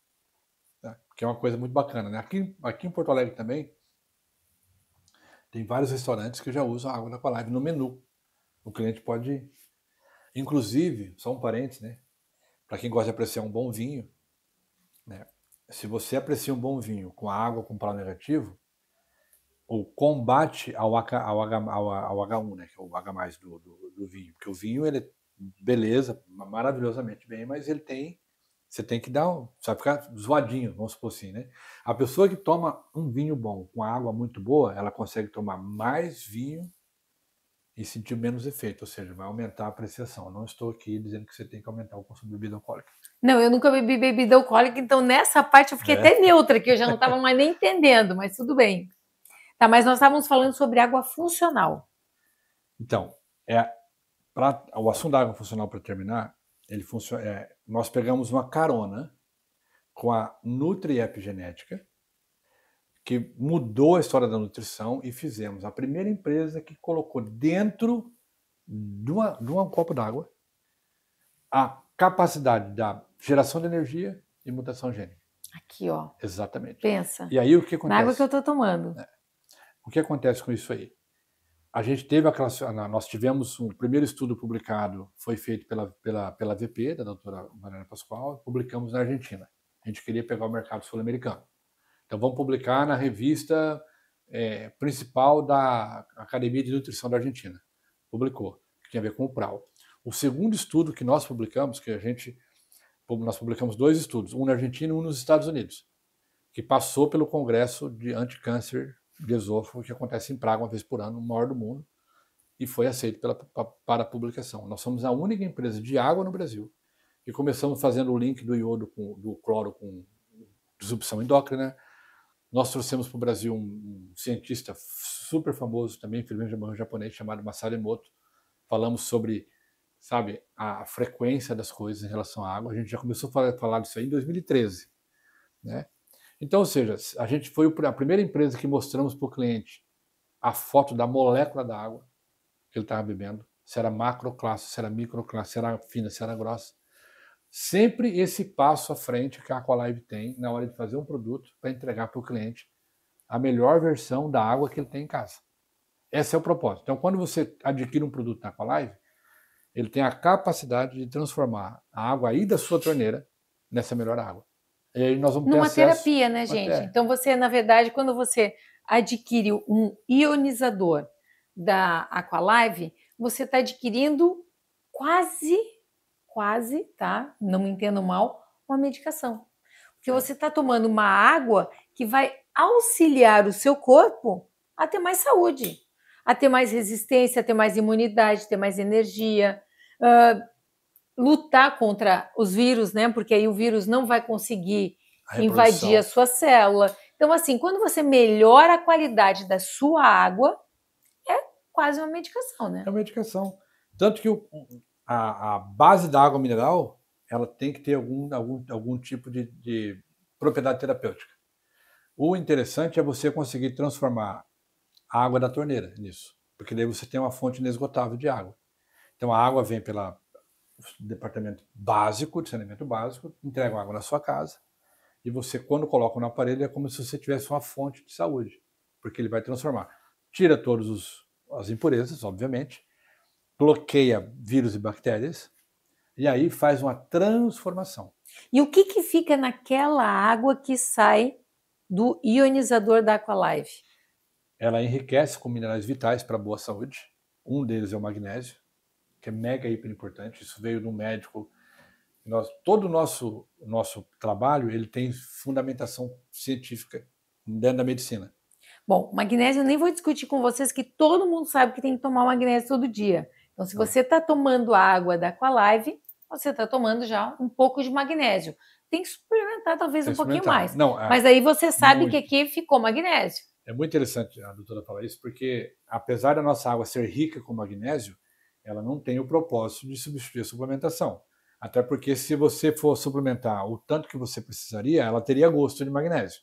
né? Que é uma coisa muito bacana, né? Aqui em Porto Alegre também tem vários restaurantes que já usam a água da Aqualive no menu. O cliente pode, inclusive, só um parênteses, né? Para quem gosta de apreciar um bom vinho, né? Se você aprecia um bom vinho com a água com pH negativo, o combate ao H1, né, que é o H+ do vinho. Porque o vinho, ele é beleza, maravilhosamente bem, mas ele tem, você tem que dar, vai ficar zoadinho, vamos supor assim, né? A pessoa que toma um vinho bom com água muito boa, ela consegue tomar mais vinho e sentir menos efeito, ou seja, vai aumentar a apreciação. Eu não estou aqui dizendo que você tem que aumentar o consumo de bebida alcoólica. Não, eu nunca bebi bebida alcoólica, então nessa parte eu fiquei até neutra, que eu já não estava mais nem entendendo, mas tudo bem. Tá, mas nós estávamos falando sobre água funcional. Então, o assunto da água funcional, para terminar, ele funciona. Nós pegamos uma carona com a Nutri Epigenética, que mudou a história da nutrição, e fizemos a primeira empresa que colocou dentro de um copo d'água a capacidade da geração de energia e mutação gênica. Aqui, ó. Exatamente. Pensa. E aí o que acontece? Na água que eu estou tomando. O que acontece com isso aí? A gente nós tivemos um primeiro estudo publicado, foi feito pela VP, da doutora Mariana Pascoal, publicamos na Argentina. A gente queria pegar o mercado sul-americano. Então vamos publicar na revista principal da Academia de Nutrição da Argentina. Publicou, que tinha a ver com o PRAL. O segundo estudo que nós publicamos, nós publicamos 2 estudos, um na Argentina e um nos Estados Unidos, que passou pelo Congresso de Anticâncer de Esôfago, que acontece em Praga uma vez por ano, o maior do mundo, e foi aceito para a publicação. Nós somos a única empresa de água no Brasil que começamos fazendo o link do iodo do cloro com disrupção endócrina. Nós trouxemos para o Brasil um cientista super famoso também, infelizmente um japonês, chamado Masaru Emoto. Falamos sobre, sabe, a frequência das coisas em relação à água. A gente já começou a falar disso aí em 2013, né? Então, ou seja, a gente foi a primeira empresa que mostramos para o cliente a foto da molécula da água que ele estava bebendo, se era macroclasse, se era microclasse, se era fina, se era grossa. Sempre esse passo à frente que a Aqualive tem na hora de fazer um produto para entregar para o cliente a melhor versão da água que ele tem em casa. Esse é o propósito. Então, quando você adquire um produto da Aqualive, ele tem a capacidade de transformar a água aí da sua torneira nessa melhor água. E aí nós vamos ter numa acesso, terapia, né, gente? Então você, na verdade, quando você adquire um ionizador da Aqualive, você está adquirindo quase, tá? Não me entendo mal, uma medicação. Porque você está tomando uma água que vai auxiliar o seu corpo a ter mais saúde, a ter mais resistência, a ter mais imunidade, ter mais energia, lutar contra os vírus, né? Porque aí o vírus não vai conseguir invadir a sua célula. Então, assim, quando você melhora a qualidade da sua água, é quase uma medicação, né? É uma medicação. Tanto que a base da água mineral, ela tem que ter algum tipo de propriedade terapêutica. O interessante é você conseguir transformar a água da torneira nisso, porque daí você tem uma fonte inesgotável de água. Então a água vem pelo departamento básico, de saneamento básico, entrega água na sua casa, e você, quando coloca no aparelho, é como se você tivesse uma fonte de saúde, porque ele vai transformar. Tira todas as impurezas, obviamente, bloqueia vírus e bactérias, e aí faz uma transformação. E o que fica naquela água que sai do ionizador da Aqualive? Ela enriquece com minerais vitais para a boa saúde. Um deles é o magnésio, que é mega hiper importante. Isso veio de um médico. Todo o nosso trabalho ele tem fundamentação científica dentro da medicina. Bom, magnésio eu nem vou discutir com vocês, que todo mundo sabe que tem que tomar magnésio todo dia. Então, se você está tomando a água da Aqualive, você está tomando já um pouco de magnésio. Tem que suplementar talvez um pouquinho mais. Não, mas aí você sabe que aqui ficou magnésio. É muito interessante a doutora falar isso, porque apesar da nossa água ser rica com magnésio, ela não tem o propósito de substituir a suplementação. Até porque se você for suplementar o tanto que você precisaria, ela teria gosto de magnésio.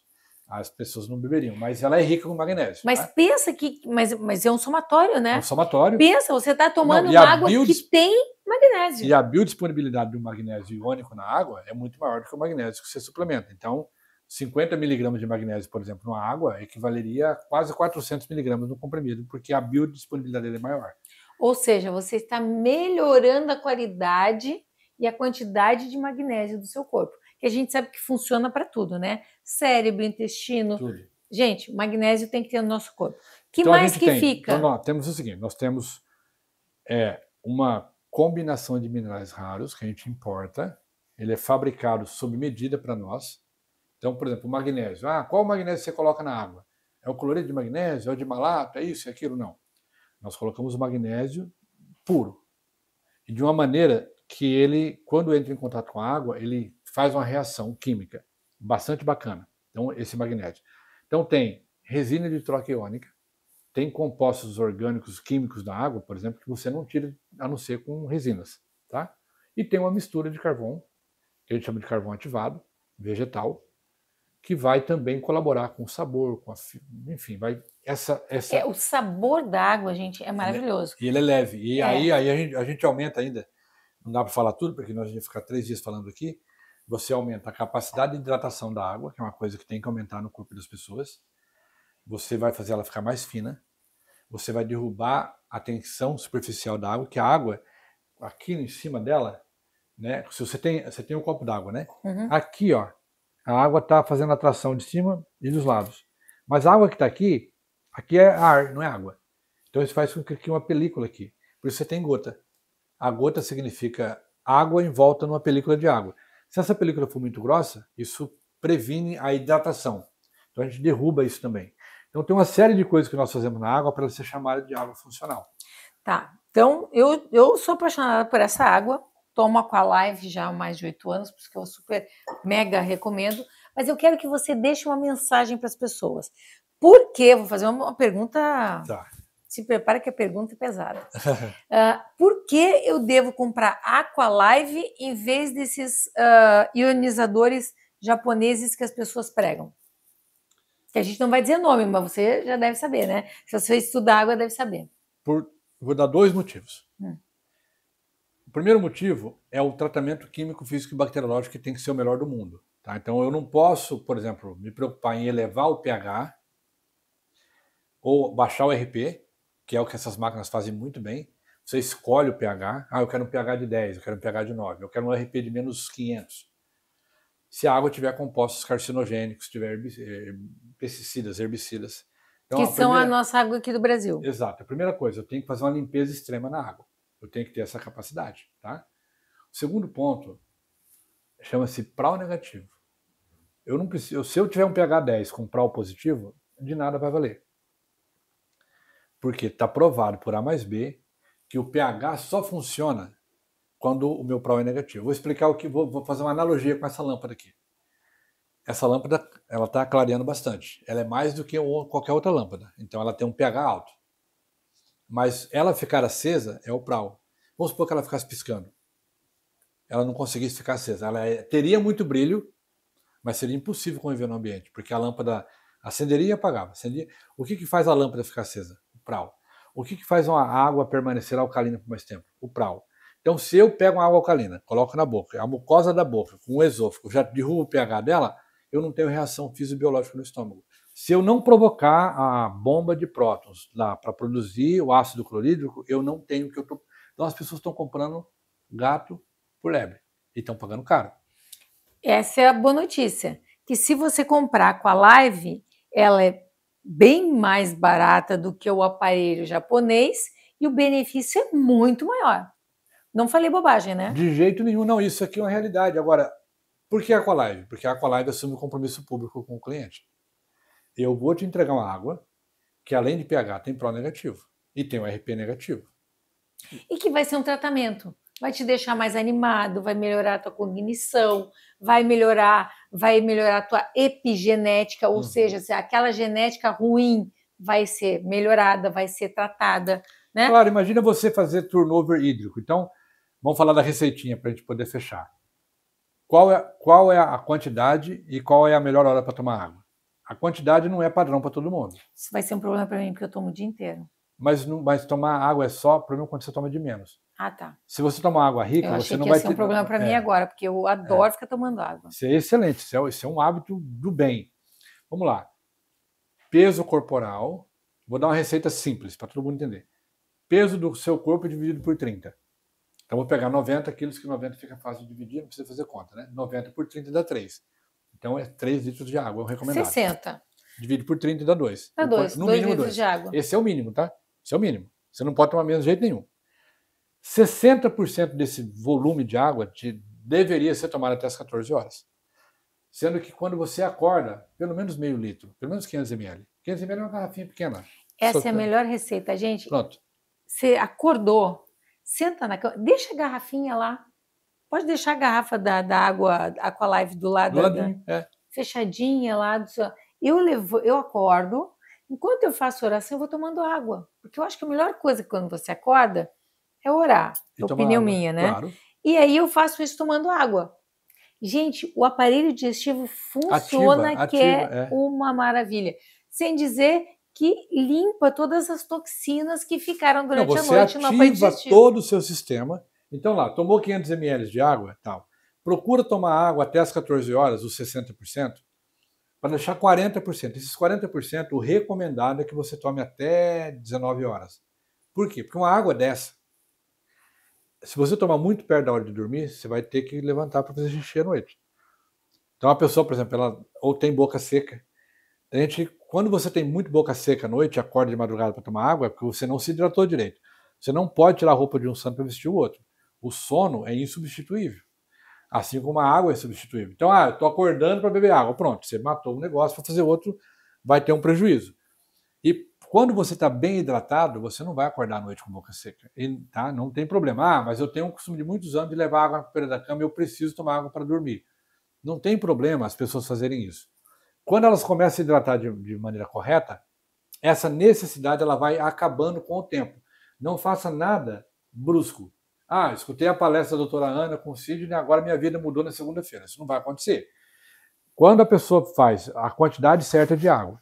As pessoas não beberiam, mas ela é rica com magnésio. Mas tá? Pensa que... Mas é um somatório, né? É um somatório. Pensa, você está tomando uma água que tem magnésio. E a biodisponibilidade do magnésio iônico na água é muito maior do que o magnésio que você suplementa. Então, 50 miligramas de magnésio, por exemplo, na água, equivaleria a quase 400 miligramas no comprimido, porque a biodisponibilidade dele é maior. Ou seja, você está melhorando a qualidade e a quantidade de magnésio do seu corpo. Que a gente sabe que funciona para tudo, né? Cérebro, intestino. Tudo. Gente, magnésio tem que ter no nosso corpo. Que então, mais que fica? Então, temos o seguinte, nós temos uma combinação de minerais raros que a gente importa, ele é fabricado sob medida para nós. Então, por exemplo, o magnésio. Qual magnésio você coloca na água? É o cloreto de magnésio? É o de malato? É isso e aquilo? Não. Nós colocamos o magnésio puro. E de uma maneira que ele, quando entra em contato com a água, ele faz uma reação química bastante bacana. Então, esse magnésio. Então, tem resina de troca iônica, tem compostos orgânicos químicos da água, por exemplo, que você não tira a não ser com resinas. Tá? E tem uma mistura de carvão, que a gente chama de carvão ativado, vegetal, que vai também colaborar com o sabor, enfim, vai o sabor da água, gente, é maravilhoso. E ele é leve. E aí a gente aumenta ainda, não dá para falar tudo, porque nós vamos ficar 3 dias falando aqui, você aumenta a capacidade de hidratação da água, que é uma coisa que tem que aumentar no corpo das pessoas, você vai fazer ela ficar mais fina, você vai derrubar a tensão superficial da água, que a água, aqui em cima dela, né, se você tem um copo d'água, né? Uhum. Aqui, ó, a água está fazendo a tração de cima e dos lados. Mas a água que está aqui é ar, não é água. Então isso faz com que crie uma película aqui. Por isso você tem gota. A gota significa água em volta numa película de água. Se essa película for muito grossa, isso previne a hidratação. Então a gente derruba isso também. Então tem uma série de coisas que nós fazemos na água para ela ser chamada de água funcional. Tá. Então eu sou apaixonada por essa água. Tomo Aqualive já há mais de 8 anos, por isso que eu super mega recomendo. Mas eu quero que você deixe uma mensagem para as pessoas. Por quê? Vou fazer uma pergunta. Tá. Se prepara que a pergunta é pesada. Por que eu devo comprar Aqualive em vez desses ionizadores japoneses que as pessoas pregam? Que a gente não vai dizer nome, mas você já deve saber, né? Se você estuda água, deve saber. Vou dar 2 motivos. O primeiro motivo é o tratamento químico, físico e bacteriológico que tem que ser o melhor do mundo. Tá? Então eu não posso, por exemplo, me preocupar em elevar o pH ou baixar o RP, que é o que essas máquinas fazem muito bem. Você escolhe o pH. Eu quero um pH de 10, eu quero um pH de 9, eu quero um RP de menos 500. Se a água tiver compostos carcinogênicos, tiver pesticidas, herbicidas, Então, que são a nossa água aqui do Brasil. Exato. A primeira coisa, eu tenho que fazer uma limpeza extrema na água. Eu tenho que ter essa capacidade, tá? O segundo ponto chama-se PRAL negativo. Eu não preciso, se eu tiver um pH 10 com PRAL positivo, de nada vai valer. Porque está provado por A mais B que o pH só funciona quando o meu PRAL é negativo. Vou explicar o que, vou fazer uma analogia com essa lâmpada aqui. Essa lâmpada, ela está clareando bastante. Ela é mais do que qualquer outra lâmpada. Então ela tem um pH alto. Mas ela ficar acesa é o PRAL. Vamos supor que ela ficasse piscando. Ela não conseguisse ficar acesa. Ela teria muito brilho, mas seria impossível conviver no ambiente, porque a lâmpada acenderia e apagava. O que faz a lâmpada ficar acesa? O PRAL. O que faz uma água permanecer alcalina por mais tempo? O PRAL. Então, se eu pego uma água alcalina, coloco na boca, a mucosa da boca, com o esôfago, já derrubo o pH dela, eu não tenho reação fisiológica no estômago. Se eu não provocar a bomba de prótons lá para produzir o ácido clorídrico, eu não tenho o que eu estou. Então, as pessoas estão comprando gato por lebre e estão pagando caro. Essa é a boa notícia, que se você comprar com a Live, ela é bem mais barata do que o aparelho japonês e o benefício é muito maior. Não falei bobagem, né? De jeito nenhum, não. Isso aqui é uma realidade. Agora, por que a Aqualive? Porque a Aqualive assume um compromisso público com o cliente. Eu vou te entregar uma água que, além de pH, tem PRO negativo e tem o RP negativo. E que vai ser um tratamento. Vai te deixar mais animado, vai melhorar a tua cognição, vai melhorar a tua epigenética, ou seja, se aquela genética ruim vai ser melhorada, vai ser tratada, né? Claro, imagina você fazer turnover hídrico. Então, vamos falar da receitinha para a gente poder fechar. Qual é a quantidade e qual é a melhor hora para tomar água? A quantidade não é padrão para todo mundo. Isso vai ser um problema para mim, porque eu tomo o dia inteiro. Mas tomar água é só problema quando você toma de menos. Ah, tá. Se você tomar água rica, você não vai ter... Eu achei que ia ser um problema para mim agora, porque eu adoro ficar tomando água. Isso é excelente, isso é um hábito do bem. Vamos lá. Peso corporal. Vou dar uma receita simples para todo mundo entender. Peso do seu corpo dividido por 30. Então, vou pegar 90 quilos, que 90 fica fácil de dividir, não precisa fazer conta, né? 90 por 30 dá 3. Então, é 3 litros de água, é o recomendado. 60. Divide por 30 dá 2. Dá 2, no 2 mínimo litros 2. de água. Esse é o mínimo, tá? Esse é o mínimo. Você não pode tomar menos de jeito nenhum. 60% desse volume de água deveria ser tomado até as 14 horas. Sendo que quando você acorda, pelo menos meio litro, pelo menos 500 ml. 500 ml é uma garrafinha pequena. Essa é a melhor receita, gente. Pronto. Você acordou, senta na cama, deixa a garrafinha lá. Pode deixar a garrafa da água Aqualive do lado. Do ladinho, fechadinha lá. Eu acordo, enquanto eu faço oração, eu vou tomando água. Porque eu acho que a melhor coisa quando você acorda é orar. É opinião minha, né? Claro. E aí eu faço isso tomando água. Gente, o aparelho digestivo funciona, ativa, uma maravilha. Sem dizer que limpa todas as toxinas que ficaram durante a noite no aparelho digestivo. Ativa todo o seu sistema. Então lá, tomou 500 ml de água, tal. Procura tomar água até as 14 horas, os 60%, para deixar 40%. Esses 40%, o recomendado é que você tome até 19 horas. Por quê? Porque uma água dessa, se você tomar muito perto da hora de dormir, você vai ter que levantar para fazer xixi à noite. Então a pessoa, por exemplo, ela ou tem boca seca. Quando você tem muito boca seca à noite, acorda de madrugada para tomar água, é porque você não se hidratou direito. Você não pode tirar a roupa de um santo para vestir o outro. O sono é insubstituível. Assim como a água é substituível. Então, eu estou acordando para beber água. Pronto, você matou um negócio, para fazer outro vai ter um prejuízo. E quando você está bem hidratado, você não vai acordar à noite com boca seca. Tá? Não tem problema. Mas eu tenho um costume de muitos anos de levar água na beira da cama e eu preciso tomar água para dormir. Não tem problema as pessoas fazerem isso. Quando elas começam a hidratar de maneira correta, essa necessidade ela vai acabando com o tempo. Não faça nada brusco. Escutei a palestra da doutora Ana com o Sidney, agora minha vida mudou na segunda-feira. Isso não vai acontecer. Quando a pessoa faz a quantidade certa de água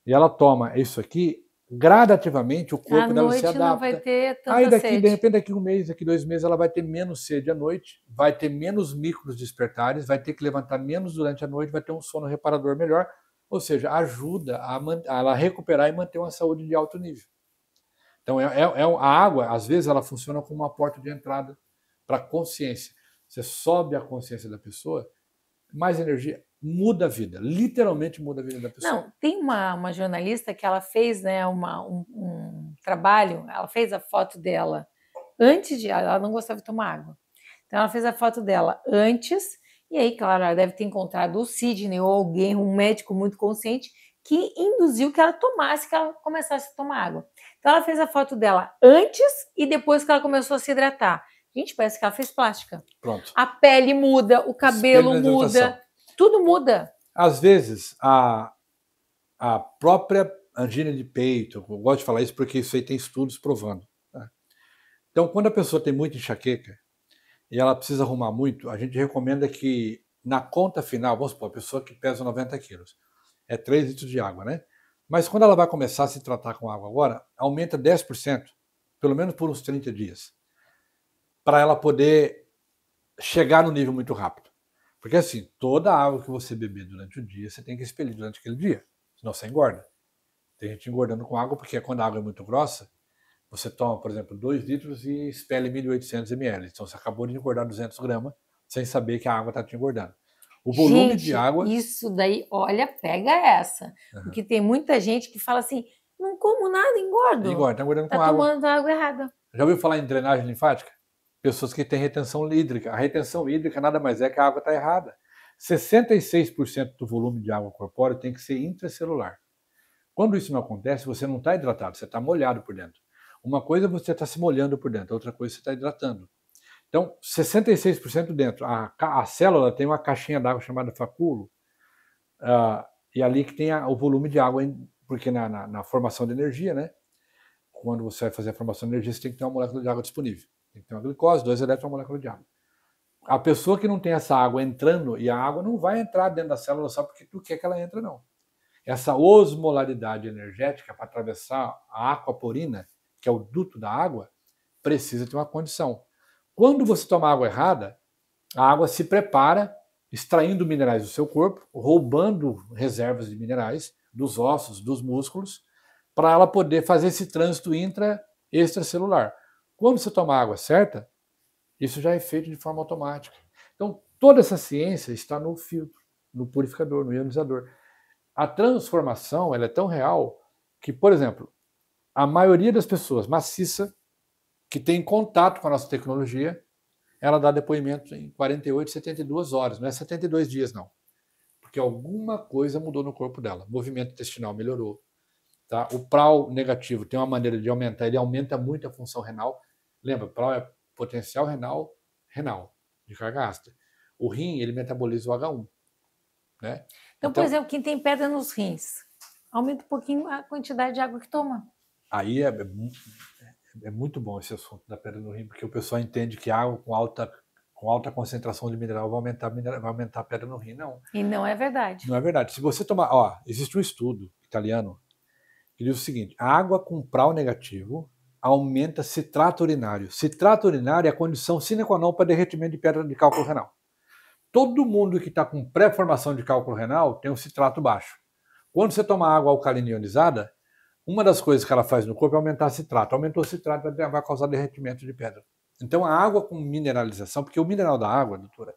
e ela toma isso aqui, gradativamente o corpo dela se adapta. Não vai ter tanta sede. De repente, daqui 1 mês, daqui 2 meses, ela vai ter menos sede à noite, vai ter menos micros despertares, vai ter que levantar menos durante a noite, vai ter um sono reparador melhor, ou seja, ajuda a ela recuperar e manter uma saúde de alto nível. Então, a água, às vezes, ela funciona como uma porta de entrada para a consciência. Você sobe a consciência da pessoa, mais energia, muda a vida, literalmente muda a vida da pessoa. Não, tem uma jornalista que ela fez, né, um trabalho, ela fez a foto dela antes de... Ela não gostava de tomar água. Então, ela fez a foto dela antes, e aí, claro, ela deve ter encontrado o Sidney ou alguém, um médico muito consciente, que induziu que ela tomasse, que ela começasse a tomar água. Então, ela fez a foto dela antes e depois que ela começou a se hidratar. Gente, parece que ela fez plástica. Pronto. A pele muda, o cabelo muda, tudo muda. Às vezes, a própria angina de peito, eu gosto de falar isso porque isso aí tem estudos provando. Tá? Então, quando a pessoa tem muita enxaqueca e ela precisa arrumar muito, a gente recomenda que na conta final, vamos supor, a pessoa que pesa 90 quilos, é 3 litros de água, né? Mas quando ela vai começar a se tratar com água agora, aumenta 10%, pelo menos por uns 30 dias, para ela poder chegar no nível muito rápido. Porque assim, toda a água que você beber durante o dia, você tem que expelir durante aquele dia, senão você engorda. Tem gente engordando com água, porque quando a água é muito grossa, você toma, por exemplo, 2 litros e expele 1.800 ml. Então você acabou de engordar 200 gramas, sem saber que a água está te engordando. O volume gente, de água... isso daí, olha, pega essa. Porque tem muita gente que fala assim, não como nada, engordo. Engorda, está engordando com água. água. Está tomando água errada. Já ouviu falar em drenagem linfática? Pessoas que têm retenção hídrica. A retenção hídrica nada mais é que a água está errada. 66% do volume de água corpórea tem que ser intracelular. Quando isso não acontece, você não está hidratado, você está molhado por dentro. Uma coisa é você está se molhando por dentro, outra coisa é você está hidratando. Então, 66% dentro. A célula tem uma caixinha d'água chamada facúolo, e ali que tem o volume de água, porque na formação de energia, né? Quando você vai fazer a formação de energia, você tem que ter uma molécula de água disponível. Tem que ter uma glicose, 2 elétrons, uma molécula de água. A pessoa que não tem essa água entrando, e a água não vai entrar dentro da célula só porque tu quer que ela entre, não. Essa osmolaridade energética para atravessar a aquaporina, que é o duto da água, precisa ter uma condição. Quando você toma água errada, a água se prepara, extraindo minerais do seu corpo, roubando reservas de minerais dos ossos, dos músculos, para ela poder fazer esse trânsito extracelular. Quando você toma a água certa, isso já é feito de forma automática. Então, toda essa ciência está no filtro, no purificador, no ionizador. A transformação ela é tão real que, por exemplo, a maioria das pessoas maciça que tem contato com a nossa tecnologia, ela dá depoimento em 48, 72 horas, não é 72 dias, não. Porque alguma coisa mudou no corpo dela. O movimento intestinal melhorou. Tá? O PRAL negativo tem uma maneira de aumentar, ele aumenta muito a função renal. Lembra, PRAL é potencial renal, de carga ácida. O rim, ele metaboliza o H1. Né? Então, por exemplo, quem tem pedra nos rins, aumenta um pouquinho a quantidade de água que toma. Aí é muito bom esse assunto da pedra no rim, porque o pessoal entende que água com alta concentração de mineral vai aumentar a pedra no rim. Não. E não é verdade. Não é verdade. Se você tomar... existe um estudo italiano que diz o seguinte, a água com PRAL negativo aumenta citrato urinário. Citrato urinário é a condição sine qua non para derretimento de pedra de cálculo renal. Todo mundo que está com pré-formação de cálculo renal tem um citrato baixo. Quando você toma água alcalina ionizada, uma das coisas que ela faz no corpo é aumentar citrato. Aumentou o citrato, vai causar derretimento de pedra. Então a água com mineralização, porque o mineral da água, doutora,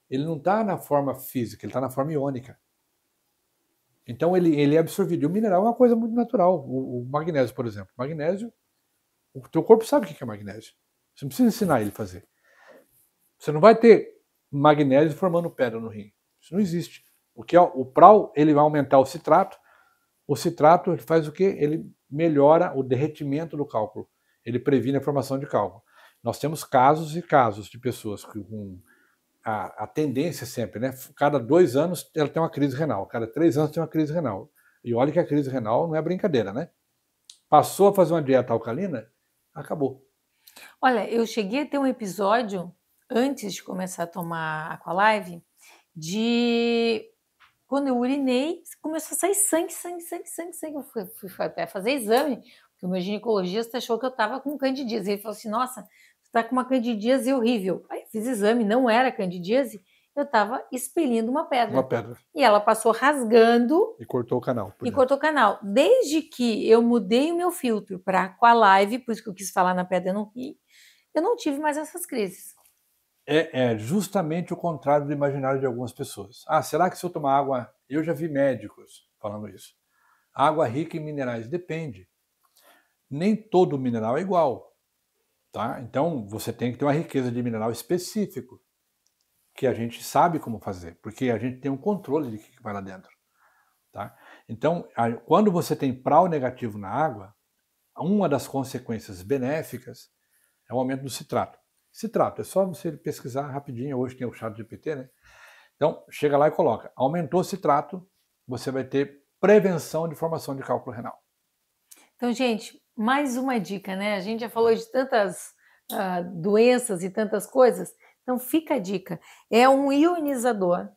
ele não está na forma física, ele está na forma iônica. Então ele é absorvido. E o mineral é uma coisa muito natural. O magnésio, por exemplo. Magnésio, o teu corpo sabe o que é magnésio. Você não precisa ensinar ele a fazer. Você não vai ter magnésio formando pedra no rim. Isso não existe. O PRAL, ele vai aumentar o citrato. O citrato ele faz o quê? Ele melhora o derretimento do cálculo. Ele previne a formação de cálculo. Nós temos casos e casos de pessoas com a tendência sempre, né? Cada 2 anos ela tem uma crise renal, cada 3 anos tem uma crise renal. E olha que a crise renal não é brincadeira, né? Passou a fazer uma dieta alcalina, acabou. Olha, eu cheguei a ter um episódio, antes de começar a tomar Aqualive, de quando eu urinei, começou a sair sangue. Eu fui até fazer exame, porque o meu ginecologista achou que eu estava com candidíase. Ele falou assim, nossa, você está com uma candidíase horrível. Aí eu fiz exame, não era candidíase, eu estava expelindo uma pedra. Uma pedra. E ela passou rasgando. E cortou o canal. Cortou o canal. Desde que eu mudei o meu filtro para Aqualive, por isso que eu quis falar na pedra no rim, eu não tive mais essas crises. É justamente o contrário do imaginário de algumas pessoas. Ah, será que se eu tomar água... Eu já vi médicos falando isso. Água rica em minerais. Depende. Nem todo mineral é igual. Tá? Então, você tem que ter uma riqueza de mineral específico, que a gente sabe como fazer, porque a gente tem um controle de que vai lá dentro. Tá? Então, quando você tem prau negativo na água, uma das consequências benéficas é o aumento do citrato. Citrato, é só você pesquisar rapidinho, hoje tem o ChatGPT, né? Então, chega lá e coloca, aumentou o citrato, você vai ter prevenção de formação de cálculo renal. Então, gente, mais uma dica, né? A gente já falou de tantas doenças e tantas coisas, então fica a dica. É um ionizador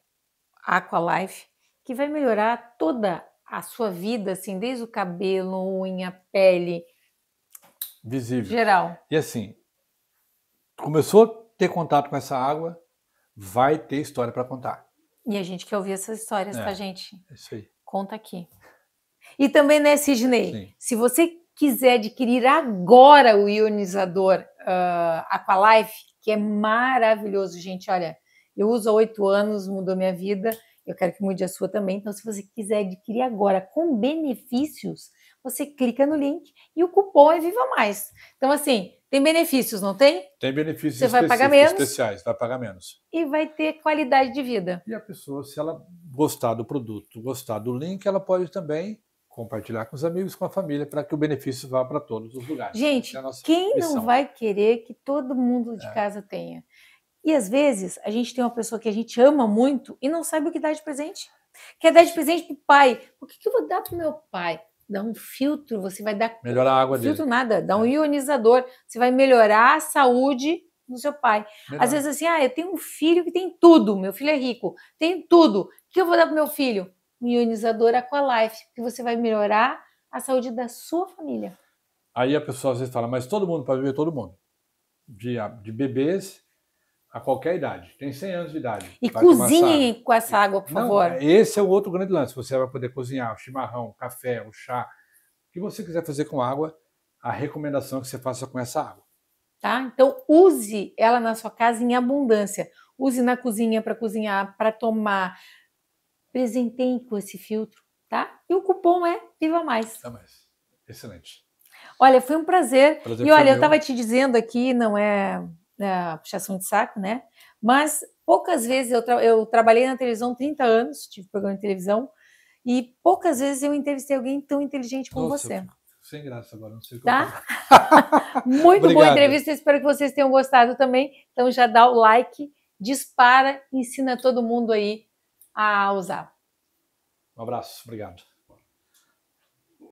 Aqualife que vai melhorar toda a sua vida, assim, desde o cabelo, unha, pele, visível. Geral. E assim, começou a ter contato com essa água, vai ter história para contar. E a gente quer ouvir essas histórias, tá, gente? É isso aí. Conta aqui. E também, né, Sidney? Sim. Se você quiser adquirir agora o ionizador Aqualife, que é maravilhoso, gente, olha, eu uso há 8 anos, mudou minha vida, eu quero que mude a sua também. Então, se você quiser adquirir agora com benefícios, você clica no link e o cupom é Viva Mais. Então, assim, tem benefícios, não tem? Tem benefícios você vai pagar menos, especiais, vai pagar menos. E vai ter qualidade de vida. E a pessoa, se ela gostar do produto, gostar do link, ela pode também compartilhar com os amigos, com a família, para que o benefício vá para todos os lugares. Gente, quem missão. Não vai querer que todo mundo de casa tenha? E às vezes a gente tem uma pessoa que a gente ama muito e não sabe o que dar de presente. Quer dar de presente pro pai. O que eu vou dar pro meu pai? Dá um filtro, você vai dar... Melhorar a água dele. Filtro nada, dá um ionizador. Você vai melhorar a saúde do seu pai. Melhor. Às vezes assim, eu tenho um filho que tem tudo, meu filho é rico, tem tudo. O que eu vou dar pro meu filho? Um ionizador Aqualife, que você vai melhorar a saúde da sua família. Aí a pessoa às vezes fala, mas todo mundo pode beber, todo mundo. De bebês a qualquer idade. Tem 100 anos de idade. E cozinhem com essa água, por favor. Esse é o outro grande lance. Você vai poder cozinhar o chimarrão, o café, o chá. O que você quiser fazer com água, a recomendação é que você faça com essa água. Tá? Então, use ela na sua casa em abundância. Use na cozinha para cozinhar, para tomar. Presenteiem com esse filtro, tá? E o cupom é Viva Mais. Viva Mais. Excelente. Olha, foi um prazer. E olha, eu estava te dizendo aqui, não é puxação de saco, né? Mas poucas vezes eu trabalhei na televisão 30 anos, tive programa de televisão, e poucas vezes eu entrevistei alguém tão inteligente como você. Sem graça agora, não sei o que tá? Muito boa entrevista, espero que vocês tenham gostado também. Então já dá o like, dispara, ensina todo mundo aí a usar. Um abraço, obrigado.